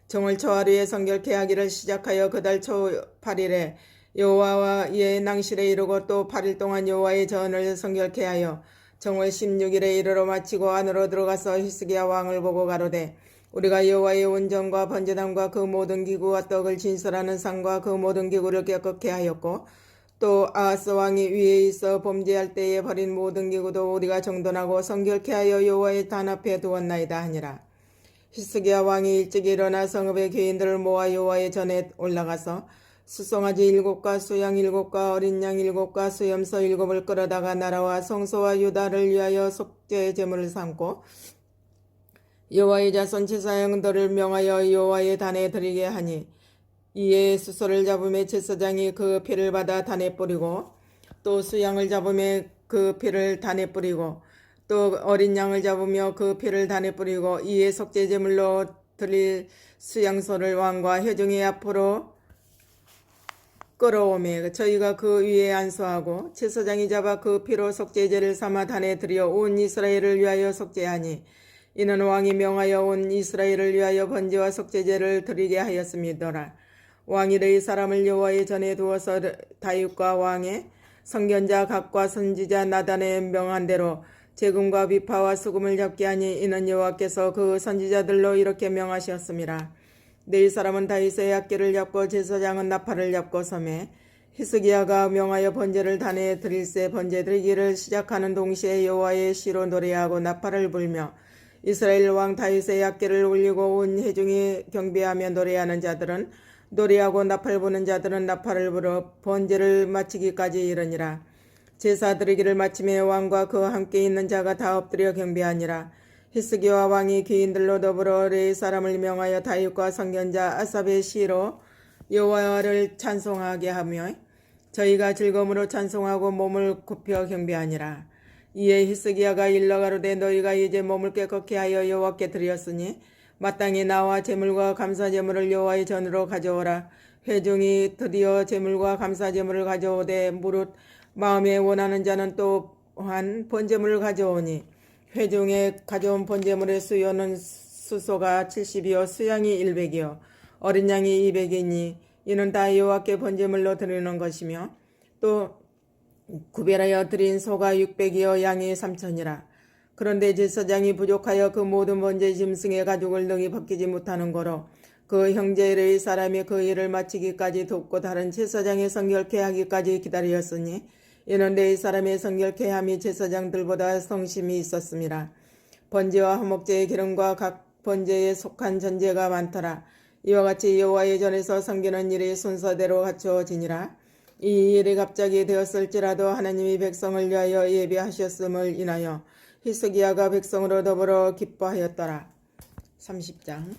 정월 초하루에 성결케 하기를 시작하여 그달 초 8일에 여호와와 이에 낭실에 이르고 또 8일 동안 여호와의 전을 성결케 하여 정월 16일에 이르러 마치고 안으로 들어가서 히스기야 왕을 보고 가로되 우리가 여호와의 온전과 번제단과 그 모든 기구와 떡을 진설하는 상과 그 모든 기구를 깨끗게 하였고 또 아하스 왕이 위에 있어 범죄할 때에 버린 모든 기구도 우리가 정돈하고 성결케 하여 여호와의 단 앞에 두었나이다 하니라. 히스기야 왕이 일찍 일어나 성읍의 귀인들을 모아 여호와의 전에 올라가서 수송아지 7과 수양 7과 어린 양 7과 수염소 7을 끌어다가 나라와 성소와 유다를 위하여 속죄의 제물을 삼고 여호와의 자손 제사장들을 명하여 여호와의 단에 드리게 하니 이에 수소를 잡음에 제사장이 그 피를 받아 단에 뿌리고 또 수양을 잡음에 그 피를 단에 뿌리고 또 어린 양을 잡으며 그 피를 단에 뿌리고 이에 속죄 제물로 드릴 수양소를 왕과 회중의 앞으로 끌어오매 저희가 그 위에 안수하고 제사장이 잡아 그 피로 속죄제를 삼아 단에 드려 온 이스라엘을 위하여 속죄하니 이는 왕이 명하여 온 이스라엘을 위하여 번제와 속죄제를 드리게 하였음이더라. 왕이 레위 사람을 여호와의 전에 두어서 다윗과 왕의 선견자 각과 선지자 나단의 명한 대로 재금과 비파와 수금을 잡게 하니 이는 여호와께서 그 선지자들로 이렇게 명하셨음이라. 레위 사람은 다윗의 약기를 잡고 제사장은 나팔을 잡고 섬에 히스기야가 명하여 번제를 단에 드릴새 번제 드리기를 시작하는 동시에 여호와의 시로 노래하고 나팔을 불며 이스라엘 왕 다윗의 약기를 울리고 온 회중이 경배하며 노래하는 자들은 노래하고 나팔 부는 자들은 나팔을 불어 번제를 마치기까지 이르니라. 제사 드리기를 마침에 왕과 그와 함께 있는 자가 다 엎드려 경배하니라. 히스기야 왕이 귀인들로 더불어 레위 사람을 명하여 다윗과 선견자 아삽의 시로 여호와를 찬송하게 하며 저희가 즐거움으로 찬송하고 몸을 굽혀 경배하니라. 이에 히스기야가 일러 가로되 너희가 이제 몸을 깨끗게 하여 여호와께 드렸으니 마땅히 나와 제물과 감사제물을 여호와의 전으로 가져오라. 회중이 드디어 제물과 감사제물을 가져오되 무릇 마음에 원하는 자는 또한 번제물을 가져오니 회중에 가져온 번제물의 수요는 수소가 70이요 수양이 100이요 어린 양이 200이니 이는 다 여호와께 번제물로 드리는 것이며 또 구별하여 드린 소가 600이요 양이 3천이라. 그런데 제사장이 부족하여 그 모든 번제 짐승의 가죽을 능히 벗기지 못하는 거로 그 형제 레위 사람이 그 일을 마치기까지 돕고 다른 제사장의 성결케 하기까지 기다렸으니 이는 레위 사람의 성결케 함이 제사장들보다 성심이 있었음이라. 번제와 화목제의 기름과 각 번제에 속한 전제가 많더라. 이와 같이 여호와의 전에서 섬기는 일이 순서대로 갖추어지니라. 이 일이 갑자기 되었을지라도 하나님이 백성을 위하여 예비하셨음을 인하여 히스기야가 백성으로 더불어 기뻐하였더라. 30장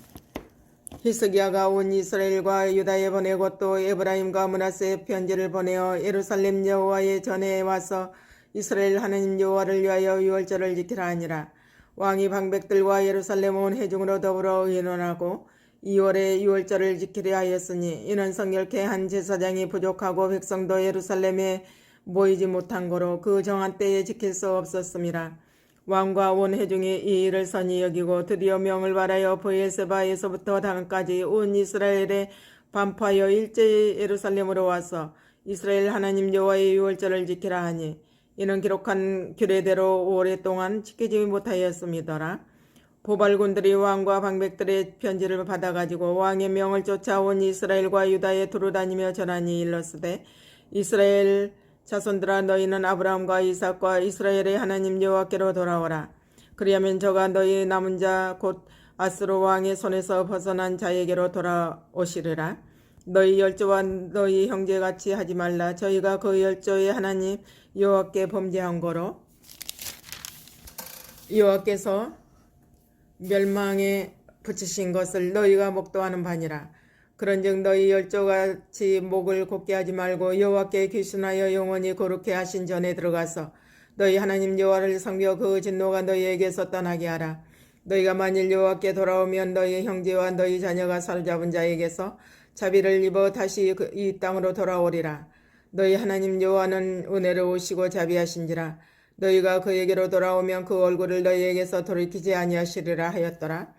히스기야가 온 이스라엘과 유다에 보내고 또 에브라임과 므낫세에 편지를 보내어 예루살렘 여호와의 전에 와서 이스라엘 하나님 여호와를 위하여 유월절을 지키라 하니라. 왕이 방백들과 예루살렘 온 회중으로 더불어 의논하고 2월에 유월절을 지키려 하였으니 이는 성결케 한 제사장이 부족하고 백성도 예루살렘에 모이지 못한 거로 그 정한 때에 지킬 수 없었음이라. 왕과 온 회중이 이 일을 선히 여기고 드디어 명을 받아여 브엘세바에서부터 단까지 온 이스라엘에 반포하여 일제히 예루살렘으로 와서 이스라엘 하나님 여호와의 유월절을 지키라 하니 이는 기록한 규례대로 오랫동안 지키지 못하였음이더라. 보발군들이 왕과 방백들의 편지를 받아가지고 왕의 명을 쫓아 온 이스라엘과 유다에 두루다니며 전하니 일렀으되 이스라엘 자손들아 너희는 아브라함과 이삭과 이스라엘의 하나님 여호와께로 돌아오라. 그리하면 저가 너희 남은 자 곧 아스로 왕의 손에서 벗어난 자에게로 돌아오시리라. 너희 열조와 너희 형제같이 하지 말라. 저희가 그 열조의 하나님 여호와께 범죄한 거로 여호와께서 멸망에 붙이신 것을 너희가 목도하는 바니라. 그런즉 너희 열조같이 목을 곧게 하지 말고 여호와께 귀순하여 영원히 거룩해 하신 전에 들어가서 너희 하나님 여호와를 섬겨 그 진노가 너희에게서 떠나게 하라. 너희가 만일 여호와께 돌아오면 너희 형제와 너희 자녀가 사로잡은 자에게서 자비를 입어 다시 이 땅으로 돌아오리라. 너희 하나님 여호와는 은혜로우시고 자비하신지라. 너희가 그에게로 돌아오면 그 얼굴을 너희에게서 돌이키지 아니하시리라 하였더라.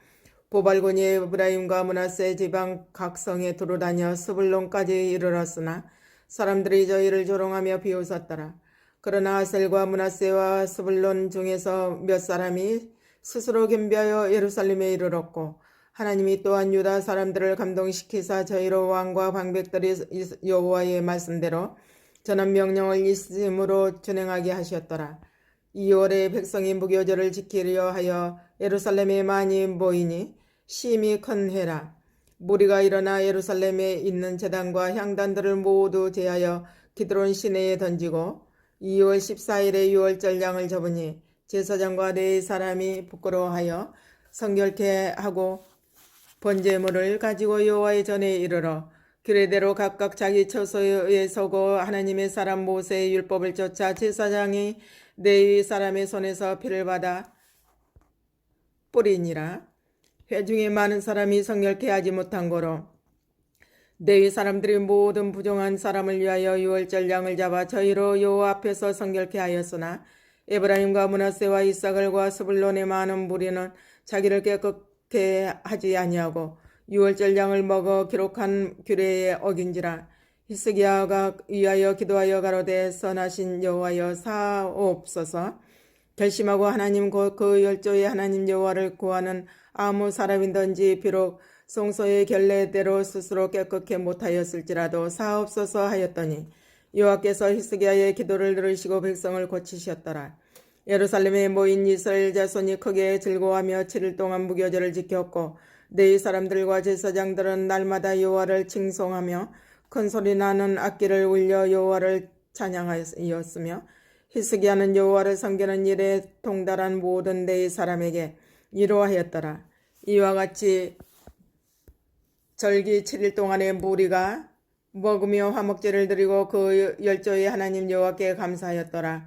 보발군이 에브라임과 므낫세 지방 각 성에 두루다녀 스불론까지 이르렀으나 사람들이 저희를 조롱하며 비웃었더라. 그러나 아셀과 므낫세와 스불론 중에서 몇 사람이 스스로 겸비하여 예루살렘에 이르렀고 하나님이 또한 유다 사람들을 감동시키사 저희로 왕과 방백들이 여호와의 말씀대로 전한 명령을 이심으로 준행하게 하셨더라. 2월에 백성이 무교절을 지키려 하여 예루살렘에 많이 모이니 심히 큰 해라. 무리가 일어나 예루살렘에 있는 제단과 향단들을 모두 제하여 기드론 시내에 던지고 2월 14일에 6월절 양을 접으니 제사장과 네 사람이 부끄러워하여 성결케 하고 번제물을 가지고 여호와의 전에 이르러 규례대로 각각 자기 처소에 서고 하나님의 사람 모세의 율법을 쫓아 제사장이 레위 사람의 손에서 피를 받아 뿌리니라. 회중에 많은 사람이 성결케 하지 못한 거로 레위 사람들이 모든 부정한 사람을 위하여 6월절 양을 잡아 저희로 여호와 앞에서 성결케 하였으나 에브라임과 므낫세와 이사갈과 스불론의 많은 무리는 자기를 깨끗게 하지 아니하고 6월절 양을 먹어 기록한 규례에 어긴지라. 히스기야가 위하여 기도하여 가로되 선하신 여호와여 사옵소서. 결심하고 하나님 곧 그 열조의 하나님 여호와를 구하는 아무 사람이든지 비록 성소의 결례대로 스스로 깨끗게 못하였을지라도 사옵소서 하였더니 여호와께서 히스기야의 기도를 들으시고 백성을 고치셨더라. 예루살렘에 모인 이스라엘 자손이 크게 즐거워하며 7일 동안 무교절을 지켰고 네 사람들과 제사장들은 날마다 여호와를 칭송하며 큰 소리 나는 악기를 울려 여호와를 찬양하였으며 히스기야는 여호와를 섬기는 일에 통달한 모든 네 사람에게 이로하였더라. 이와 같이 절기 7일 동안의 무리가 먹으며 화목제를 드리고 그 열조의 하나님 여호와께 감사하였더라.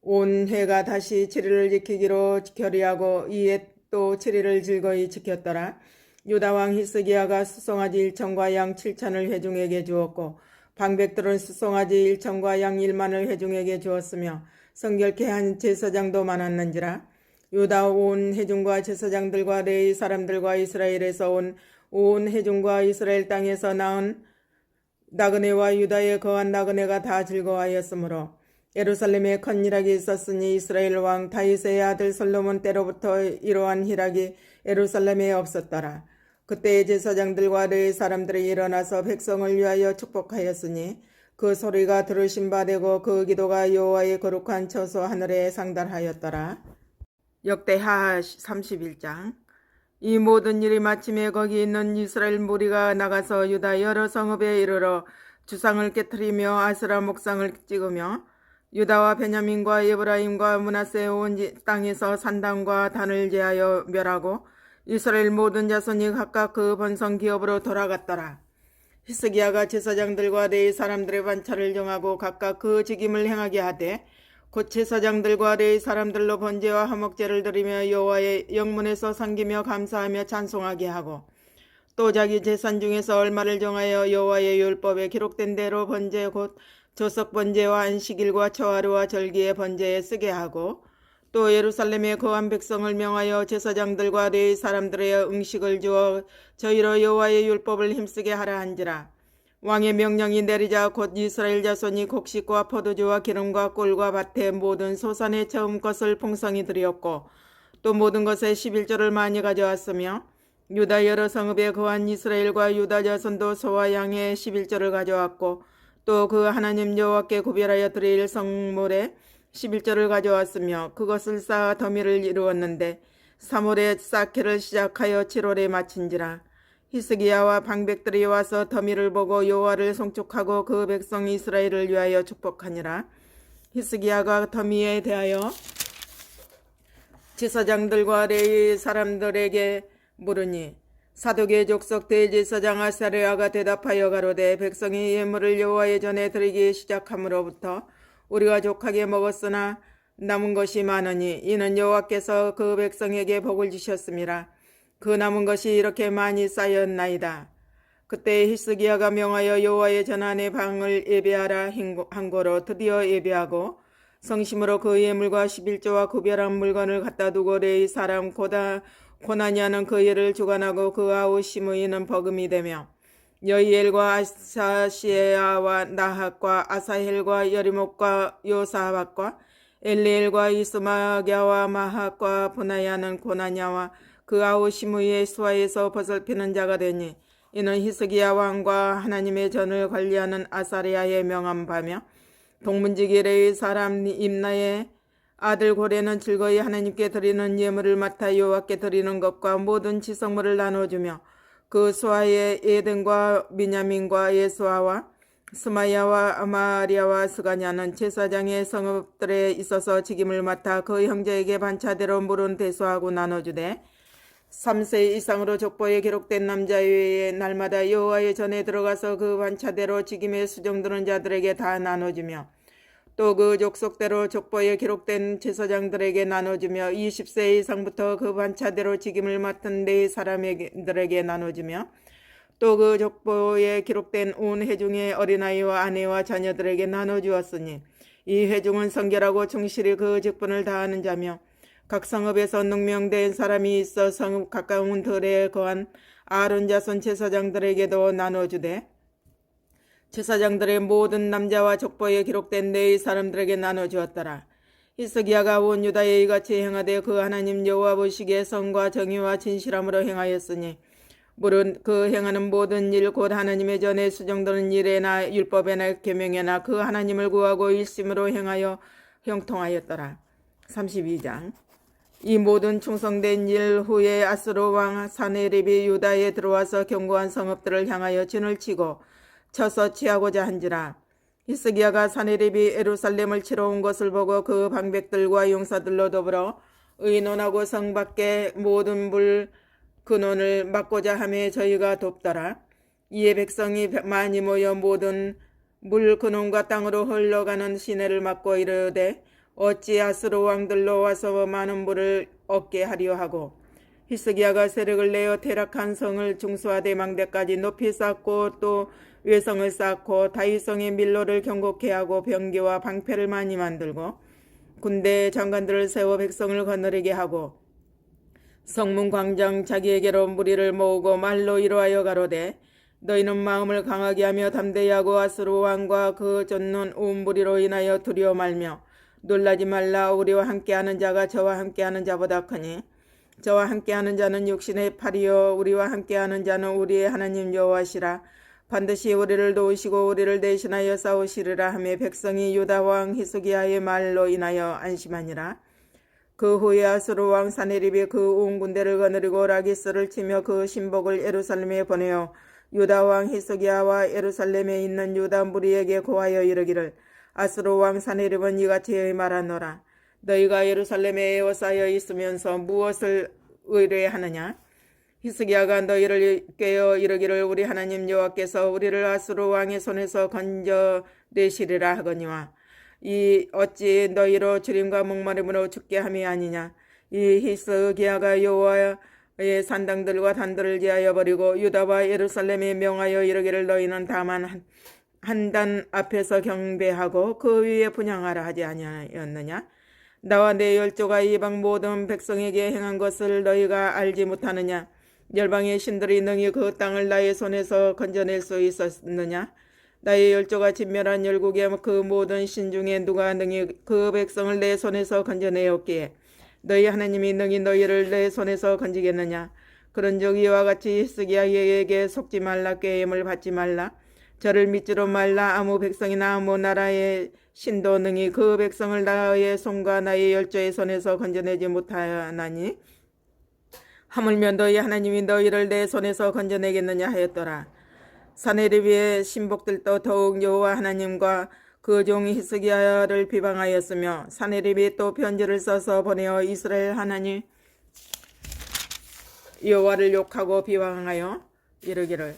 온 해가 다시 7일을 지키기로 결의하고 이에 또 7일을 즐거이 지켰더라. 유다왕 히스기야가 수송아지 1천과 양 7천을 회중에게 주었고 방백들은 수송아지 1천과 양 1만을 회중에게 주었으며 성결케 한 제사장도 많았는지라. 유다 온 회중과 제사장들과 레위 사람들과 이스라엘에서 온 회중과 이스라엘 땅에서 낳은 나그네와 유다에 거한 나그네가 다 즐거워하였으므로 예루살렘에 큰 희락이 있었으니 이스라엘 왕 다윗의 아들 솔로몬 때로부터 이러한 희락이 예루살렘에 없었더라. 그때 제사장들과 레위 사람들이 일어나서 백성을 위하여 축복하였으니 그 소리가 들으신 바 되고 그 기도가 여호와의 거룩한 처소 하늘에 상달하였더라. 역대하 31장. 이 모든 일이 마침에 거기 있는 이스라엘 무리가 나가서 유다 여러 성읍에 이르러 주상을 깨뜨리며 아스라 목상을 찍으며 유다와 베냐민과 에브라임과 므낫세 온 땅에서 산당과 단을 제하여 멸하고 이스라엘 모든 자손이 각각 그 번성 기업으로 돌아갔더라. 히스기야가 제사장들과 레위 사람들의 반차를 정하고 각각 그 직임을 행하게 하되 곧 제사장들과 레위 사람들로 번제와 화목제를 드리며 여호와의 영문에서 섬기며 감사하며 찬송하게 하고 또 자기 재산 중에서 얼마를 정하여 여호와의 율법에 기록된 대로 번제 곧 조석 번제와 안식일과 초하루와 절기의 번제에 쓰게 하고 또 예루살렘에 거한 백성을 명하여 제사장들과 레위 사람들의 음식을 주어 저희로 여호와의 율법을 힘쓰게 하라 한지라. 왕의 명령이 내리자 곧 이스라엘 자손이 곡식과 포도주와 기름과 꿀과 밭의 모든 소산의 처음 것을 풍성히 드렸고 또 모든 것에 11조를 많이 가져왔으며 유다 여러 성읍에 거한 이스라엘과 유다 자손도 소와 양의 11조를 가져왔고 또 그 하나님 여호와께 구별하여 드릴 성물에 11조를 가져왔으며 그것을 쌓아 더미를 이루었는데 3월에 쌓기를 시작하여 7월에 마친지라. 히스기야와 방백들이 와서 더미를 보고 여호와를 송축하고 그 백성 이스라엘을 위하여 축복하니라. 히스기야가 더미에 대하여 제사장들과 레위 사람들에게 물으니 사독의 족속 대제사장 아사랴가 대답하여 가로되 백성이 예물을 여호와의 전에 드리기 시작함으로부터 우리가 족하게 먹었으나 남은 것이 많으니 이는 여호와께서 그 백성에게 복을 주셨음이라. 그 남은 것이 이렇게 많이 쌓였나이다. 그때 히스기야가 명하여 여호와의 전안의 방을 예배하라 한 거로 드디어 예배하고 성심으로 그 예물과 11조와 구별한 물건을 갖다 두고 레위 사람 고나니아는 그 일을 주관하고 그 아우 시므이는 버금이 되며 여이엘과 아사시에아와 나핫과 아사헬과 여리목과 요사박과 엘리엘과 이스마갸와 마핫과 분하야는 고나냐와 그 아우 시므이의 수하에서 벗을피는 자가 되니 이는 히스기야 왕과 하나님의 전을 관리하는 아사리아의 명함 바며 동문지기 레위 사람 임나의 아들 고레는 즐거이 하나님께 드리는 예물을 맡아 여호와께 드리는 것과 모든 지성물을 나눠주며 그 수하의 에덴과 미냐민과 예수아와 스마야와 아마리아와 스가냐는 제사장의 성읍들에 있어서 직임을 맡아 그 형제에게 반차대로 물은 대수하고 나눠주되 3세 이상으로 족보에 기록된 남자 외에 날마다 여호와의 전에 들어가서 그 반차대로 직임에 수정드는 자들에게 다 나눠주며 또 그 족속대로 족보에 기록된 제사장들에게 나눠주며 20세 이상부터 그 반차대로 직임을 맡은 네 사람들에게 나눠주며 또 그 족보에 기록된 온 회중의 어린아이와 아내와 자녀들에게 나눠주었으니 이 회중은 성결하고 충실히 그 직분을 다하는 자며 각 성읍에서 능명된 사람이 있어 성읍 가까운 들에 거한 아론 자손 제사장들에게도 나눠주되 제사장들의 모든 남자와 족보에 기록된 네 사람들에게 나눠주었더라. 히스기야가 온 유다에 이같이 행하되 그 하나님 여호와 보시기에 성과 정의와 진실함으로 행하였으니 물은 그 행하는 모든 일 곧 하나님의 전에 수정되는 일에나 율법에나 계명에나 그 하나님을 구하고 일심으로 행하여 형통하였더라. 32장. 이 모든 충성된 일 후에 아스로 왕 사네립이 유다에 들어와서 견고한 성읍들을 향하여 진을 치고 쳐서 취하고자 한지라. 히스기야가 사네립이 예루살렘을 치러 온 것을 보고 그 방백들과 용사들로 더불어 의논하고 성 밖에 모든 물 근원을 막고자 하며 저희가 돕더라. 이에 백성이 많이 모여 모든 물 근원과 땅으로 흘러가는 시내를 막고 이르되 어찌 아스로 왕들로 와서 많은 물을 얻게 하려 하고 히스기야가 세력을 내어 퇴락한 성을 중수하되 망대까지 높이 쌓고 또 외성을 쌓고 다윗성의 밀로를 견고케 하고 병기와 방패를 많이 만들고 군대 장관들을 세워 백성을 거느리게 하고 성문 광장 자기에게로 무리를 모으고 말로 이루하여 가로되 너희는 마음을 강하게 하며 담대히 하고 아스로 왕과 그 쫓는 온 무리로 인하여 두려워 말며 놀라지 말라. 우리와 함께하는 자가 저와 함께하는 자보다 크니 저와 함께하는 자는 육신의 팔이요 우리와 함께하는 자는 우리의 하나님 여호와시라. 반드시 우리를 도우시고 우리를 대신하여 싸우시리라 하며 백성이 유다 왕 히스기야의 말로 인하여 안심하니라. 그 후에 아스로 왕 사네립이 그 온 군대를 거느리고 라기스를 치며 그 신복을 예루살렘에 보내어 유다 왕 히스기야와 예루살렘에 있는 유다 무리에게 고하여 이르기를 아스로 왕 사네립은 이같이 말하노라. 너희가 예루살렘에 에워싸여 있으면서 무엇을 의뢰하느냐? 히스기야가 너희를 깨어 이르기를 우리 하나님 여호와께서 우리를 아스로 왕의 손에서 건져내시리라 하거니와 이 어찌 너희로 주림과 목마름으로 죽게 함이 아니냐. 이 히스기야가 여호와의 산당들과 단들을 제하여 버리고 유다와 예루살렘에 명하여 이르기를 너희는 다만 한 단 앞에서 경배하고 그 위에 분향하라 하지 아니하였느냐. 나와 내 열조가 이방 모든 백성에게 행한 것을 너희가 알지 못하느냐. 열방의 신들이 능히 그 땅을 나의 손에서 건져낼 수 있었느냐. 나의 열조가 진멸한 열국의 그 모든 신 중에 누가 능히 그 백성을 내 손에서 건져내었기에 너희 하나님이 능히 너희를 내 손에서 건지겠느냐. 그런즉 이와 같이 히스기야에게 속지 말라. 꾀임을 받지 말라. 저를 믿지도 말라. 아무 백성이나 아무 나라의 신도 능히 그 백성을 나의 손과 나의 열조의 손에서 건져내지 못하나니 하물며 너희 하나님이 너희를 내 손에서 건져내겠느냐 하였더라. 사네립의 신복들도 더욱 여호와 하나님과 그 종 히스기야를 비방하였으며 사네립이 또 편지를 써서 보내어 이스라엘 하나님 여호와를 욕하고 비방하여 이르기를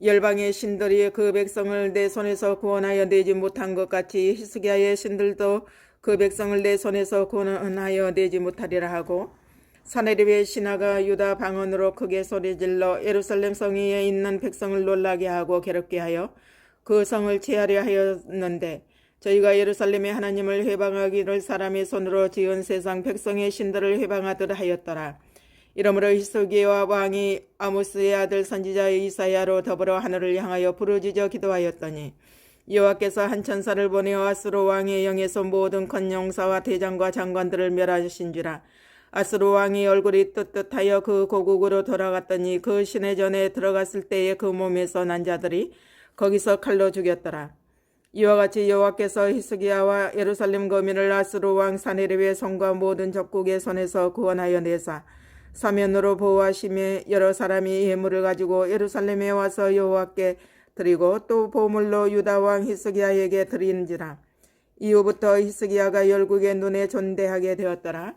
열방의 신들이 그 백성을 내 손에서 구원하여 내지 못한 것 같이 히스기야의 신들도 그 백성을 내 손에서 구원하여 내지 못하리라 하고 사네립의 신하가 유다 방언으로 크게 소리질러 예루살렘 성 위에 있는 백성을 놀라게 하고 괴롭게 하여 그 성을 취하려 하였는데 저희가 예루살렘의 하나님을 회방하기를 사람의 손으로 지은 세상 백성의 신들을 회방하듯 하였더라. 이러므로 히스기야 왕이 아모스의 아들 선지자 이사야로 더불어 하늘을 향하여 부르짖어 기도하였더니 여호와께서 한 천사를 보내어 아수르 왕의 영에서 모든 권용사와 대장과 장관들을 멸하신지라. 아수르 왕이 얼굴이 뜨뜻하여 그 고국으로 돌아갔더니 그 시내 전에 들어갔을 때에 그 몸에서 난 자들이 거기서 칼로 죽였더라. 이와 같이 여호와께서 히스기야와 예루살렘 거민을 아수르 왕 사네립의 손과 모든 적국의 손에서 구원하여 내사 사면으로 보호하심에 여러 사람이 예물을 가지고 예루살렘에 와서 여호와께 드리고 또 보물로 유다 왕 히스기야에게 드리는지라. 이후부터 히스기야가 열국의 눈에 존대하게 되었더라.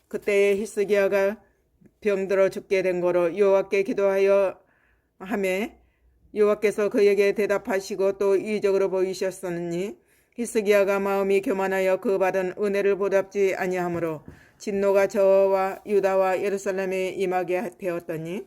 그때에 히스기야가 병들어 죽게 된 거로 여호와께 기도하여 하매 여호와께서 그에게 대답하시고 또 이적으로 보이셨으니 히스기야가 마음이 교만하여 그 받은 은혜를 보답지 아니하므로 진노가 저와 유다와 예루살렘에 임하게 되었더니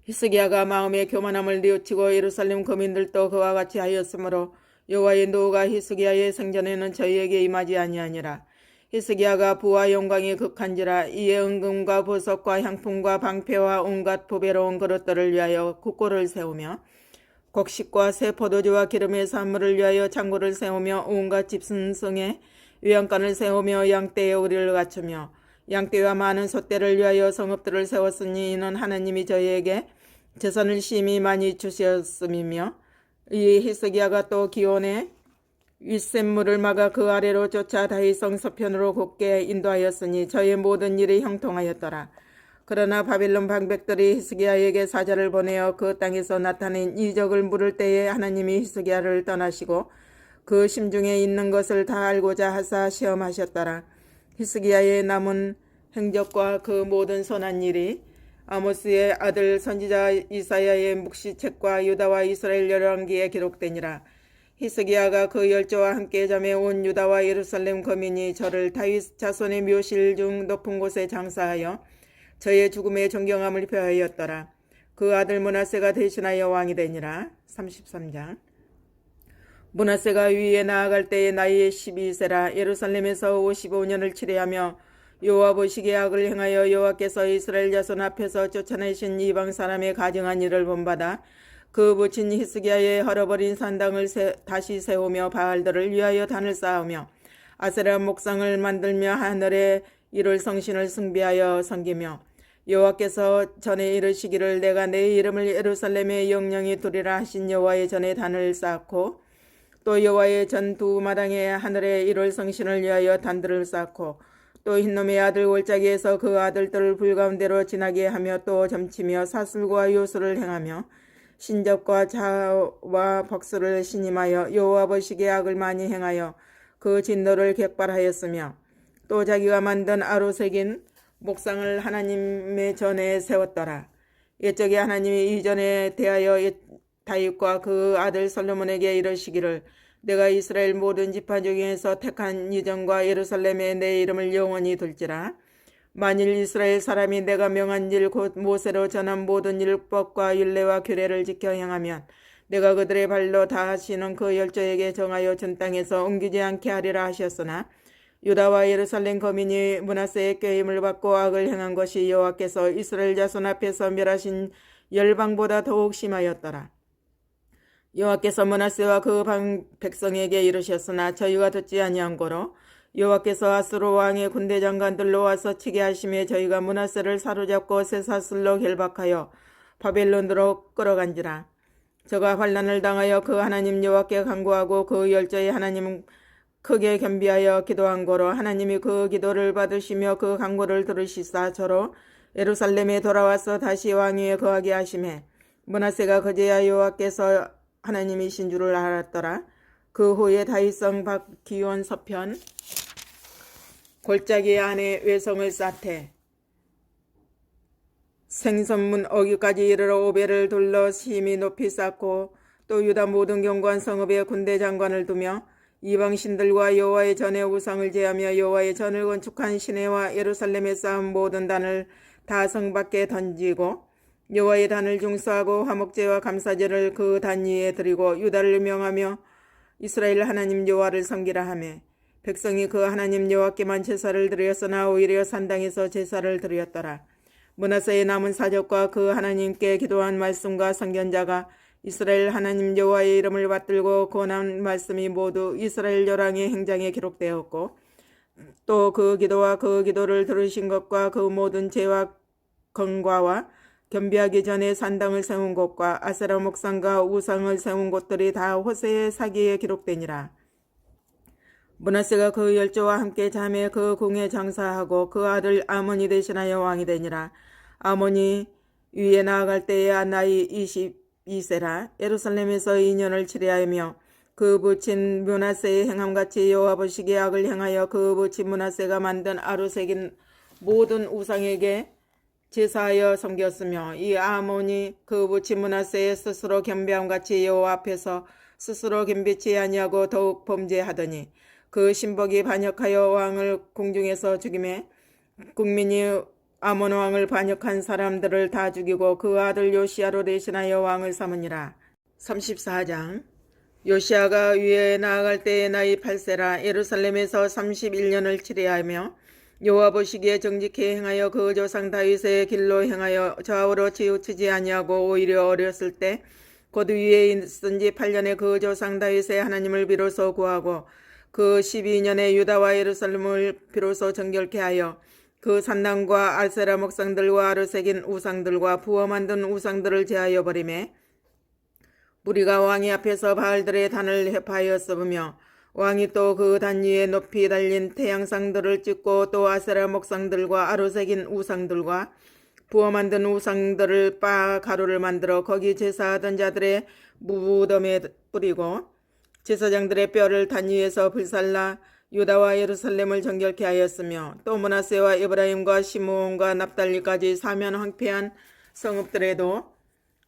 히스기야가 마음의 교만함을 뉘우치고 예루살렘 거민들도 그와 같이 하였으므로 여호와의 노가 히스기야의 생전에는 저희에게 임하지 아니하니라. 히스기야가 부와 영광이 극한지라. 이에 은금과 보석과 향품과 방패와 온갖 보배로운 그릇들을 위하여 국고를 세우며 곡식과 새 포도주와 기름의 산물을 위하여 창고를 세우며 온갖 집순성에 위안간을 세우며 양떼의 우리를 갖추며 양떼와 많은 소떼를 위하여 성읍들을 세웠으니 이는 하나님이 저희에게 재산을 심히 많이 주셨음이며 이 히스기야가 또 기온에 윗샘물을 막아 그 아래로 쫓아 다윗성 서편으로 곧게 인도하였으니 저의 모든 일이 형통하였더라. 그러나 바빌론 방백들이 히스기야에게 사자를 보내어 그 땅에서 나타낸 이적을 물을 때에 하나님이 히스기야를 떠나시고 그 심중에 있는 것을 다 알고자 하사 시험하셨더라. 히스기야의 남은 행적과 그 모든 선한 일이 아모스의 아들 선지자 이사야의 묵시책과 유다와 이스라엘 열왕기에 기록되니라. 히스기야가 그 열조와 함께 잠에 온 유다와 예루살렘 거민이 저를 다윗 자손의 묘실 중 높은 곳에 장사하여 저의 죽음에 존경함을 표하였더라. 그 아들 므낫세가 대신하여 왕이 되니라. 33장. 므낫세가 위에 나아갈 때에 나이 12세라. 예루살렘에서 55년을 치레하며 여호와 보시기에 악을 행하여 여호와께서 이스라엘 자손 앞에서 쫓아내신 이방 사람의 가증한 일을 본받아 그 부친 히스기야의 헐어버린 산당을 다시 세우며 바알들을 위하여 단을 쌓으며 아세라 목상을 만들며 하늘에 이룰 성신을 숭배하여 섬기며 여호와께서 전에 이르시기를 내가 내 이름을 예루살렘에 영영히 두리라 하신 여호와의 전에 단을 쌓고 또 여호와의 전 두 마당에 하늘에 이룰 성신을 위하여 단들을 쌓고 또 흰놈의 아들 골짜기에서 그 아들들을 불가운데로 지나게 하며 또 점치며 사슬과 요술을 행하며 신접과 자와 벅수를 신임하여 여호와 보시기에 악을 많이 행하여 그 진노를 격발하였으며 또 자기가 만든 아로 새긴 목상을 하나님의 전에 세웠더라. 옛적에 하나님이 이전에 대하여 다윗과 그 아들 솔로몬에게 이르시기를 내가 이스라엘 모든 지파 중에서 택한 이전과 예루살렘에 내 이름을 영원히 둘지라. 만일 이스라엘 사람이 내가 명한 일 곧 모세로 전한 모든 율법과 율례와 규례를 지켜 행하면 내가 그들의 발로 다 하시는 그 열조에게 정하여 전 땅에서 옮기지 않게 하리라 하셨으나 유다와 예루살렘 거민이 므낫세의 꾀임을 받고 악을 행한 것이 여호와께서 이스라엘 자손 앞에서 멸하신 열방보다 더욱 심하였더라. 여호와께서 므낫세와 그 백성에게 이르셨으나 저희가 듣지 아니한 고로 여호와께서 아수르 왕의 군대 장관들로 와서 치게 하심에 저희가 므낫세를 사로잡고 쇠사슬로 결박하여 바벨론으로 끌어간지라. 저가 환난을 당하여 그 하나님 여호와께 간구하고 그 열조의 하나님 크게 겸비하여 기도한 고로 하나님이 그 기도를 받으시며 그 간구를 들으시사 저로 예루살렘에 돌아와서 다시 왕위에 거하게 하시매 므낫세가 그제야 여호와께서 하나님이신 줄을 알았더라. 그 후에 다윗성 박기온 서편 골짜기 안에 외성을 쌓되 생선문 어귀까지 이르러 오벨을 둘러 심히 높이 쌓고 또 유다 모든 견고한 성읍에 군대 장관을 두며 이방신들과 여호와의 전에 우상을 제하며 여호와의 전을 건축한 시내와 예루살렘에 쌓은 모든 단을 다 성 밖에 던지고 여호와의 단을 중수하고 화목제와 감사제를 그 단 위에 드리고 유다를 명하며 이스라엘 하나님 여호와를 섬기라 하매 백성이 그 하나님 여호와께만 제사를 드렸으나 오히려 산당에서 제사를 드렸더라. 므낫세의 남은 사적과 그 하나님께 기도한 말씀과 선견자가 이스라엘 하나님 여호와의 이름을 받들고 권한 말씀이 모두 이스라엘 열왕의 행장에 기록되었고 또 그 기도와 그 기도를 들으신 것과 그 모든 죄와 건과와 겸비하기 전에 산당을 세운 곳과 아세라 목상과 우상을 세운 곳들이 다 호세의 사기에 기록되니라. 므낫세가 그 열조와 함께 잠에 그 궁에 장사하고 그 아들 아몬이 대신하여 왕이 되니라. 아몬이 위에 나아갈 때에 나이 22세라. 예루살렘에서 2년을 치리하며 그 부친 므낫세의 행함같이 여호와 보시기에 악을 행하여 그 부친 므낫세가 만든 아루색인 모든 우상에게 제사하여 섬겼으며 이 아몬이 그 부친 므낫세의 스스로 겸비함같이 여호와 앞에서 스스로 겸비치 아니하고 더욱 범죄하더니 그 신복이 반역하여 왕을 궁중에서 죽이매 국민이 아몬 왕을 반역한 사람들을 다 죽이고 그 아들 요시야로 대신하여 왕을 삼으니라. 34장 요시야가 위에 나아갈 때의 나이 8세라. 예루살렘에서 31년을 치리하며 여호와 보시기에 정직히 행하여 그 조상 다윗의 길로 행하여 좌우로 치우치지 아니하고 오히려 어렸을 때 곧 위에 있은 지 8년에 그 조상 다윗의 하나님을 비로소 구하고 그 12년에 유다와 예루살렘을 비로소 정결케 하여 그 산당과 아세라 목상들과 아르색인 우상들과 부어 만든 우상들을 제하여 버리매 무리가 왕이 앞에서 바알들의 단을 해파하였으며 왕이 또 그 단 위에 높이 달린 태양상들을 찍고 또 아세라 목상들과 아르색인 우상들과 부어 만든 우상들을 빻아 가루를 만들어 거기 제사하던 자들의 무덤에 뿌리고 제사장들의 뼈를 단 위에서 불살라 유다와 예루살렘을 정결케 하였으며 또 므낫세와 에브라임과 시므온과 납달리까지 사면 황폐한 성읍들에도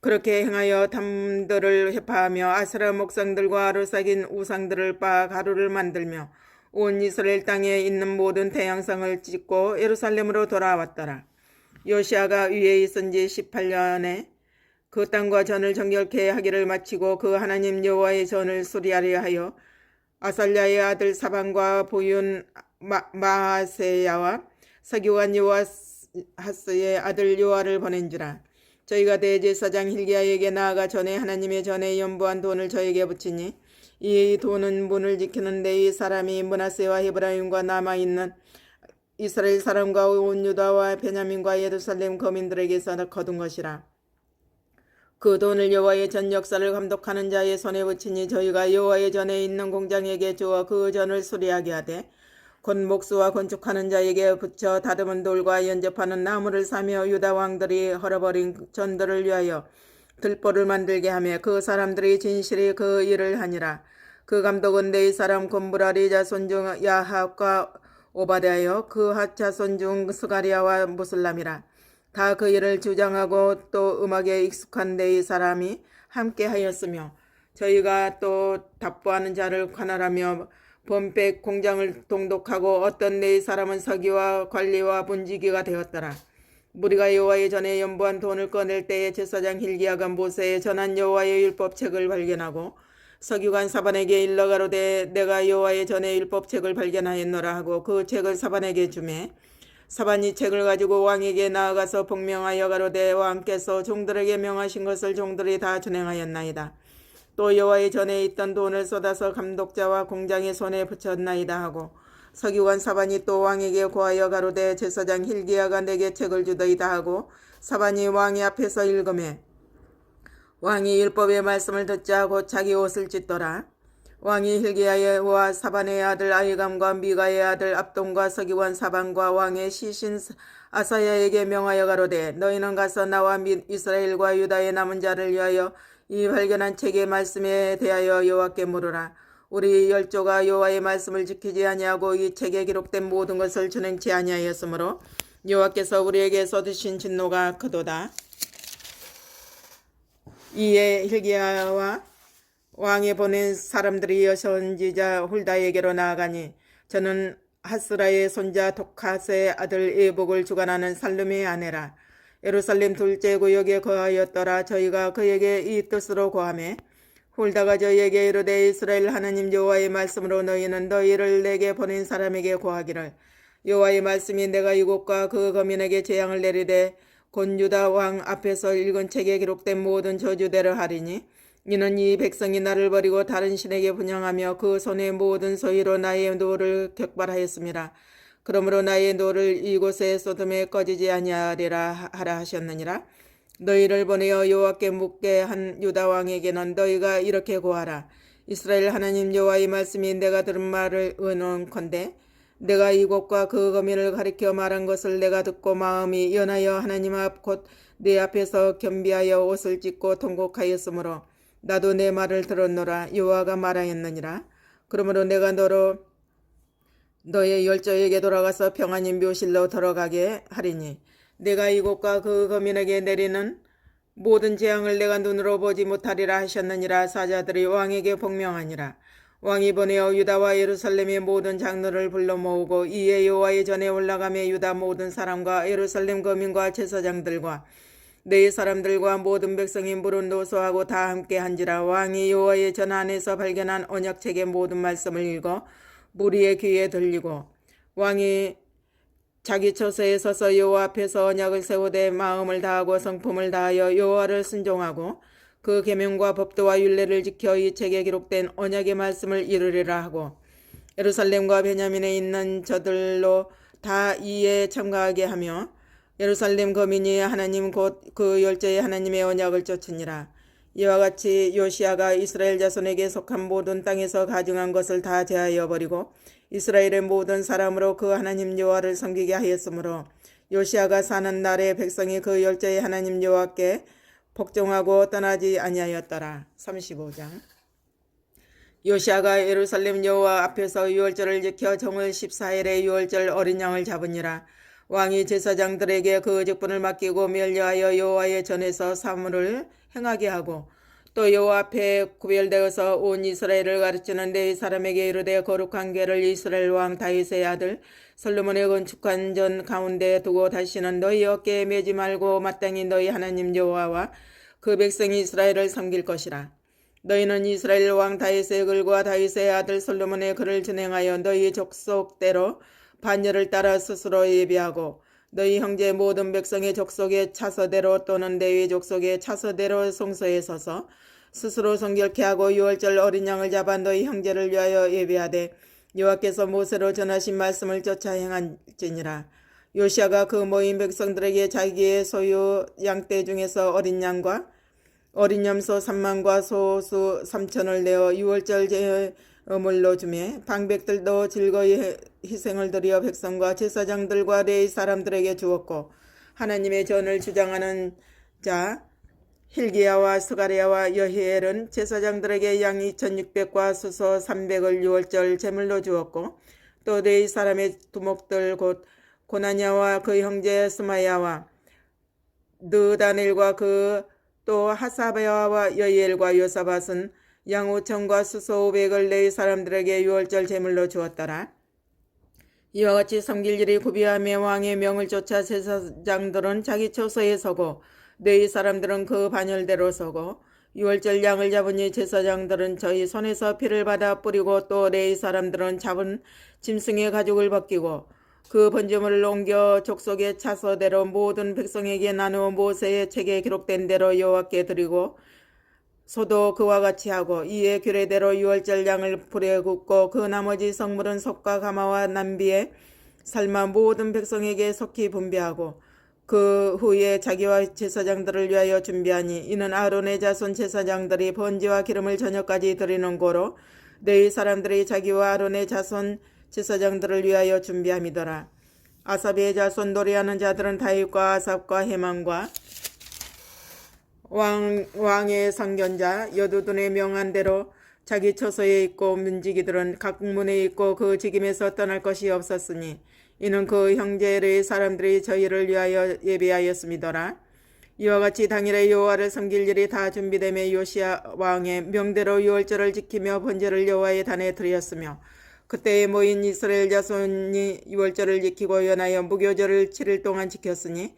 그렇게 행하여 담들을 해파하며 아세라 목상들과 아르삭인 우상들을 빻아 가루를 만들며 온 이스라엘 땅에 있는 모든 태양상을 찍고 예루살렘으로 돌아왔더라. 요시야가 위에 있은 지 18년에 그 땅과 전을 정결케 하기를 마치고 그 하나님 여호와의 전을 수리하려 하여 아살랴의 아들 사반과 보윤 마하세야와 서기관 요아하스의 아들 요아를 보낸지라. 저희가 대제사장 hil기야에게 나아가 전에 하나님의 전에 연부한 돈을 저에게 붙이니 이 돈은 문을 지키는 데이 사람이 므낫세와 헤브라임과 남아있는 이스라엘 사람과 온 유다와 베냐민과 예루살렘 거민들에게서 거둔 것이라. 그 돈을 여호와의 전 역사를 감독하는 자의 손에 붙이니 저희가 여호와의 전에 있는 공장에게 주어 그 전을 수리하게 하되 곧 목수와 건축하는 자에게 붙여 다듬은 돌과 연접하는 나무를 사며 유다 왕들이 헐어버린 전들을 위하여 들보를 만들게 하며 그 사람들이 진실이 그 일을 하니라. 그 감독은 네 사람 곰브라리 자손 중 야합과 오바댜여 그 자손 중 스가리아와 무슬람이라. 다 그 일을 주장하고 또 음악에 익숙한 네 사람이 함께 하였으며 저희가 또 답보하는 자를 관할하며 범백 공장을 동독하고 어떤 네 사람은 서기와 관리와 분지기가 되었더라. 무리가 여호와의 전에 연부한 돈을 꺼낼 때에 제사장 hil기야가 모세에 전한 여호와의 율법책을 발견하고 서기관 사반에게 일러 가로되 내가 여호와의 전에 율법책을 발견하였노라 하고 그 책을 사반에게 주매 사반이 책을 가지고 왕에게 나아가서 복명하여 가로되 왕께서 종들에게 명하신 것을 종들이 다 준행하였나이다. 또 여호와의 전에 있던 돈을 쏟아서 감독자와 공장의 손에 붙였나이다 하고 서기관 사반이 또 왕에게 고하여 가로되 제사장 hil기야가 내게 책을 주더이다 하고 사반이 왕의 앞에서 읽으매 왕이 율법의 말씀을 듣자 곧 자기 옷을 찢더라. 왕이 hil기야와 사반의 아들 아히감과 미가의 아들 압돈과 서기관 사반과 왕의 시신 아사야에게 명하여 가로되 너희는 가서 나와 및 이스라엘과 유다의 남은 자를 위하여 이 발견한 책의 말씀에 대하여 여호와께 물으라. 우리 열조가 여호와의 말씀을 지키지 아니하고 이 책에 기록된 모든 것을 준행치 아니하였으므로 여호와께서 우리에게 쏟으신 진노가 크도다. 이에 hil기야와 왕이 보낸 사람들이 여선지자 훌다에게로 나아가니 저는 하스라의 손자 독핫의 아들 에복을 주관하는 살룸의 아내라. 예루살렘 둘째 구역에 거하였더라. 저희가 그에게 이 뜻으로 고하매 훌다가 저희에게 이르되 이스라엘 하나님 여호와의 말씀으로 너희는 너희를 내게 보낸 사람에게 고하기를 여호와의 말씀이 내가 이곳과 그 거민에게 재앙을 내리되 곧 유다 왕 앞에서 읽은 책에 기록된 모든 저주대로 하리니 이는 이 백성이 나를 버리고 다른 신에게 분향하며 그 손의 모든 소유로 나의 노를 격발하였습니다. 그러므로 나의 노를 이곳에 소돔에 꺼지지 아니하리라 하라 하셨느니라. 너희를 보내어 여호와께 묻게 한 유다 왕에게는 너희가 이렇게 고하라. 이스라엘 하나님 여호와의 말씀이 내가 들은 말을 의논컨대 내가 이곳과 그 거민을 가리켜 말한 것을 내가 듣고 마음이 연하여 하나님 앞 곧 내 앞에서 겸비하여 옷을 찢고 통곡하였으므로 나도 내 말을 들었노라. 여호와가 말하였느니라. 그러므로 내가 너의 열조에게 돌아가서 평안히 묘실로 들어가게 하리니 내가 이곳과 그 거민에게 내리는 모든 재앙을 내가 눈으로 보지 못하리라 하셨느니라. 사자들이 왕에게 복명하니라. 왕이 보내어 유다와 예루살렘의 모든 장로를 불러 모으고 이에 여호와의 전에 올라가며 유다 모든 사람과 예루살렘 거민과 제사장들과 네 사람들과 모든 백성이 무릎 노소하고 다 함께 한지라. 왕이 여호와의 전 안에서 발견한 언약책의 모든 말씀을 읽어 무리의 귀에 들리고 왕이 자기 처소에 서서 여호와 앞에서 언약을 세우되 마음을 다하고 성품을 다하여 여호와를 순종하고 그 계명과 법도와 율례를 지켜 이 책에 기록된 언약의 말씀을 이루리라 하고 예루살렘과 베냐민에 있는 저들로 다 이에 참가하게 하며 예루살렘 거민이 하나님 곧 그 열조의 하나님의 언약을 쫓으니라. 이와 같이 요시야가 이스라엘 자손에게 속한 모든 땅에서 가증한 것을 다 제하여 버리고 이스라엘의 모든 사람으로 그 하나님 여호와를 섬기게 하였으므로 요시야가 사는 날에 백성이 그 열조의 하나님 여호와께 복종하고 떠나지 아니하였더라. 35장. 요시야가 예루살렘 여호와 앞에서 유월절을 지켜 정월 14일에 유월절 어린 양을 잡으니라. 왕이 제사장들에게 그 직분을 맡기고 멸려하여 여호와의 전에서 사물을 행하게 하고 또 여호와 앞에 구별되어서 온 이스라엘을 가르치는 네 사람에게 이르되 거룩한 궤를 이스라엘 왕 다윗의 아들 솔로몬의 건축한 전 가운데 두고 다시는 너희 어깨에 매지 말고 마땅히 너희 하나님 여호와와 그 백성이 이스라엘을 섬길 것이라. 너희는 이스라엘 왕 다윗의 글과 다윗의 아들 솔로몬의 글을 진행하여 너희 족속대로 반열을 따라 스스로 예비하고 너희 형제 모든 백성의 족속의 차서대로 또는 레위 족속의 차서대로 성소에 서서 스스로 성결케 하고 유월절 어린 양을 잡아 너희 형제를 위하여 예비하되 여호와께서 모세로 전하신 말씀을 쫓아 행한지니라. 요시야가 그 모인 백성들에게 자기의 소유 양떼 중에서 어린 양과 어린 염소 3만과 소수 3천을 내어 유월절 제물로 주매 방백들도 즐거이 희생을 드려 백성과 제사장들과 레위 사람들에게 주었고 하나님의 전을 주장하는 자 hil기야와 스가랴와 여히엘은 제사장들에게 양 2600과 수소 300을 유월절 제물로 주었고 또 레위 사람의 두목들 곧 고나냐와 그 형제 스마야와 느다넬과 그 또 하사바야와 여히엘과 요사밧은 양 5천과 수소 500을 레위 사람들에게 유월절 제물로 주었더라. 이와 같이 섬길 일이 구비하며 왕의 명을 쫓아 제사장들은 자기 처소에 서고 레위 사람들은 그 반열대로 서고 유월절 양을 잡으니 제사장들은 저희 손에서 피를 받아 뿌리고 또 레위 사람들은 잡은 짐승의 가죽을 벗기고 그 번제물을 옮겨 족속의 차서대로 모든 백성에게 나누어 모세의 책에 기록된 대로 여호와께 드리고 소도 그와 같이 하고 이에 규례대로 유월절 양을 불에 굽고 그 나머지 성물은 속과 가마와 남비에 삶아 모든 백성에게 속히 분배하고 그 후에 자기와 제사장들을 위하여 준비하니 이는 아론의 자손 제사장들이 번제와 기름을 저녁까지 드리는 고로 레위 사람들이 자기와 아론의 자손 제사장들을 위하여 준비함이더라. 아삽의 자손 노래하는 자들은 다윗과 아삽과 헤만과 왕의 상견자 여두둔의 명한 대로 자기 처소에 있고 문지기들은 각 문에 있고 그 직임에서 떠날 것이 없었으니 이는 그 형제의 사람들이 저희를 위하여 예비하였음이더라. 이와 같이 당일에 여호와를 섬길 일이 다 준비되며 요시야 왕의 명대로 유월절을 지키며 번제를 여호와의 단에 드렸으며 그때에 모인 이스라엘 자손이 유월절을 지키고 연하여 무교절을 7일 동안 지켰으니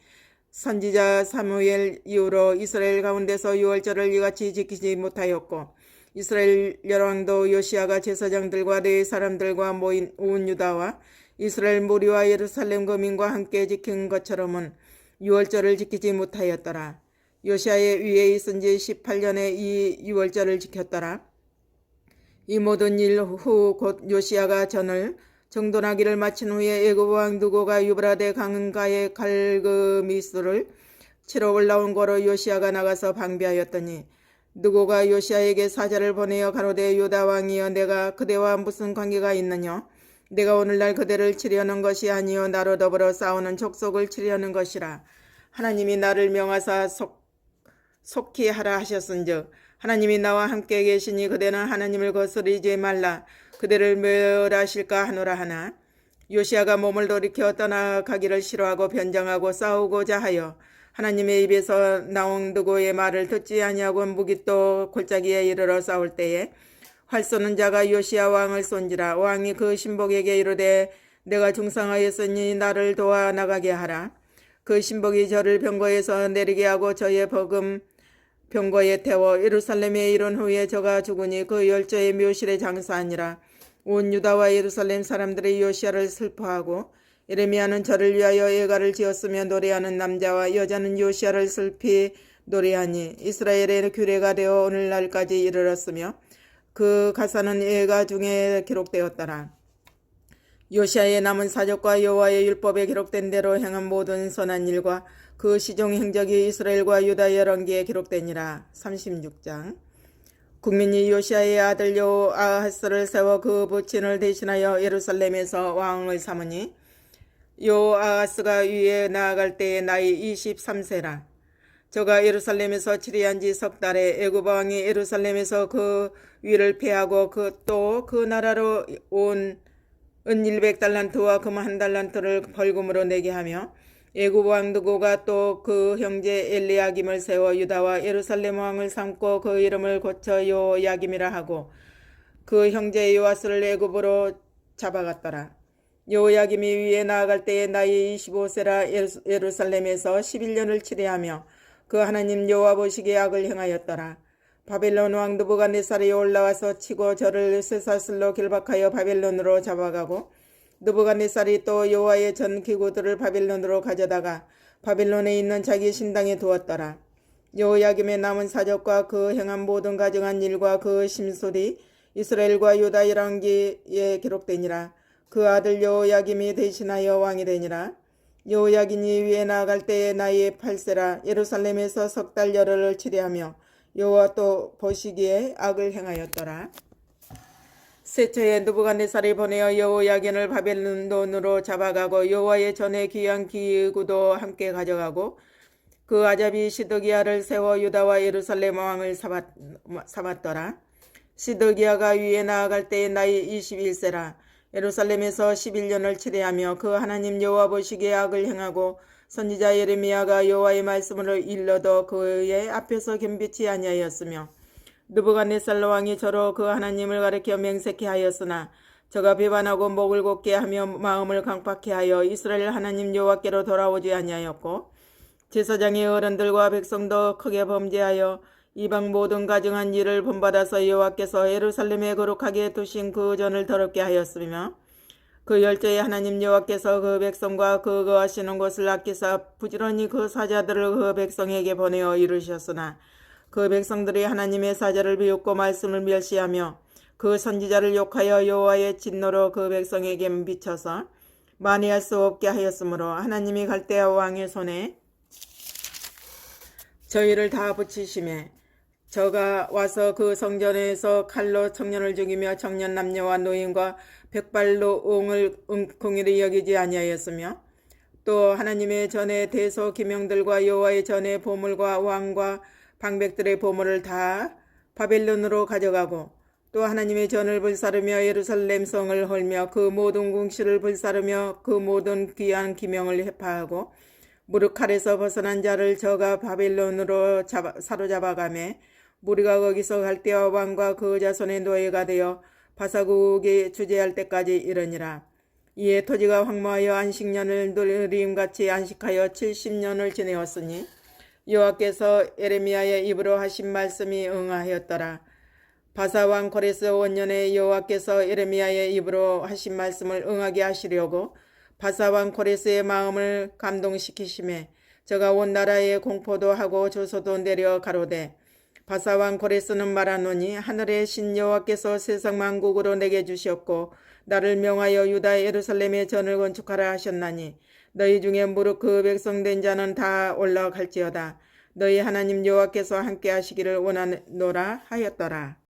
선지자 사무엘 이후로 이스라엘 가운데서 유월절을 이같이 지키지 못하였고 이스라엘 열왕도 요시야가 제사장들과 레위 사람들과 모인 온 유다와 이스라엘 무리와 예루살렘 거민과 함께 지킨 것처럼은 유월절을 지키지 못하였더라. 요시야의 위에 있은 지 18년에 이 유월절을 지켰더라. 이 모든 일 후 곧 요시야가 전을 정돈하기를 마친 후에 애굽 왕 느고가 유브라데 강가의 갈그미스를 치러 올라온 거로 요시야가 나가서 방비하였더니 느고가 요시야에게 사자를 보내어 가로되 유다 왕이여 내가 그대와 무슨 관계가 있느냐? 내가 오늘날 그대를 치려는 것이 아니요 나로 더불어 싸우는 족속을 치려는 것이라. 하나님이 나를 명하사 속히 하라 하셨은즉 하나님이 나와 함께 계시니 그대는 하나님을 거스르지 말라. 그대를 멸하실까 하노라 하나 요시야가 몸을 돌이켜 떠나가기를 싫어하고 변장하고 싸우고자 하여 하나님의 입에서 나온 느고의 말을 듣지 아니하고 무깃도 골짜기에 이르러 싸울 때에 활 쏘는 자가 요시야 왕을 쏜지라. 왕이 그 신복에게 이르되 내가 중상하였으니 나를 도와 나가게 하라. 그 신복이 저를 병거에서 내리게 하고 저의 버금 병거에 태워 예루살렘에 이른 후에 저가 죽으니 그 열조의 묘실에 장사하니라. 온 유다와 예루살렘 사람들이 요시야를 슬퍼하고 예레미야는 저를 위하여 예가를 지었으며 노래하는 남자와 여자는 요시야를 슬피 노래하니 이스라엘의 규례가 되어 오늘날까지 이르렀으며 그 가사는 예가 중에 기록되었더라. 요시야의 남은 사적과 여호와의 율법에 기록된 대로 행한 모든 선한 일과 그 시종 행적이 이스라엘과 유다 열왕기에 기록되니라. 36장. 국민이 요시야의 아들 요아하스를 세워 그 부친을 대신하여 예루살렘에서 왕을 삼으니 요아하스가 위에 나아갈 때의 나이 23세라. 저가 예루살렘에서 치리한 지 석 달에 애굽 왕이 예루살렘에서 그 위를 패하고 또 그 나라로 온 은 100달란트와 금 1달란트를 벌금으로 내게 하며 애굽 왕 느고가 또 그 형제 엘리야김을 세워 유다와 예루살렘 왕을 삼고 그 이름을 고쳐 요야김이라 하고 그 형제 요아스를 애굽으로 잡아갔더라. 요야김이 위에 나아갈 때에 나이 25세라 예루살렘에서 11년을 치레하며 그 하나님 여호와 보시기에 악을 행하였더라. 바벨론 왕 느부갓네살이 올라와서 치고 저를 쇠사슬로 길박하여 바벨론으로 잡아가고 느부갓네살이 또 여호와의 전 기구들을 바벨론으로 가져다가 바벨론에 있는 자기 신당에 두었더라. 여호야김의 남은 사적과 그 행한 모든 가증한 일과 그 심술이 이스라엘과 유다 열왕기에 기록되니라. 그 아들 여호야김이 대신하여 왕이 되니라. 여호야김이 위에 나아갈 때에 나이 8세라. 예루살렘에서 석 달 열흘을 치레하며 여호와 또 보시기에 악을 행하였더라. 셋째에 느부갓네살이 보내어 여호야긴을 바벨론으로 잡아가고 여호와의 전에 귀한 기구도 함께 가져가고 그 아잡이 시드기야를 세워 유다와 예루살렘 왕을 삼았더라. 시드기야가 위에 나아갈 때에 나이 21세라. 예루살렘에서 11년을 치레하며 그 하나님 여호와 보시기에 악을 행하고 선지자 예레미야가 여호와의 말씀을 일러도 그의 앞에서 겸비치 아니하였으며 느부갓네살 왕이 저로 그 하나님을 가리켜 맹세케 하였으나 저가 배반하고 목을 곧게 하며 마음을 강팍케 하여 이스라엘 하나님 여호와께로 돌아오지 아니하였고 제사장의 어른들과 백성도 크게 범죄하여 이방 모든 가증한 일을 본받아서 여호와께서 예루살렘에 거룩하게 두신 그 전을 더럽게 하였으며 그 열조의 하나님 여호와께서 그 백성과 그 거하시는 곳을 아끼사 부지런히 그 사자들을 그 백성에게 보내어 이루셨으나 그 백성들이 하나님의 사자를 비웃고 말씀을 멸시하며 그 선지자를 욕하여 여호와의 진노로 그 백성에게 미쳐서 만회할 수 없게 하였으므로 하나님이 갈대아 왕의 손에 저희를 다 붙이심에 저가 와서 그 성전에서 칼로 청년을 죽이며 청년 남녀와 노인과 백발노옹을 긍휼히 여기지 아니하였으며 또 하나님의 전의 대소 기명들과 여호와의 전의 보물과 왕과 방백들의 보물을 다 바벨론으로 가져가고 또 하나님의 전을 불사르며 예루살렘 성을 헐며 그 모든 궁실을 불사르며 그 모든 귀한 기명을 회파하고 무릇 칼에서 벗어난 자를 저가 바벨론으로 사로잡아가매 무리가 거기서 갈대아 왕과 그 자손의 노예가 되어 바사국에 주재할 때까지 이르니라. 이에 토지가 황무하여 안식년을 누림같이 안식하여 70년을 지내었으니 여호와께서 에레미야의 입으로 하신 말씀이 응하였더라. 바사왕 고레스 원년에 여호와께서 에레미야의 입으로 하신 말씀을 응하게 하시려고 바사왕 고레스의 마음을 감동시키심에 저가 온 나라에 공포도 하고 조소도 내려 가로되 바사왕 고레스는 말하노니 하늘의 신 여호와께서 세상 만국으로 내게 주셨고 나를 명하여 유다 예루살렘의 전을 건축하라 하셨나니 너희 중에 무릇 그 백성된 자는 다 올라갈지어다. 너희 하나님 여호와께서 함께 하시기를 원하노라 하였더라.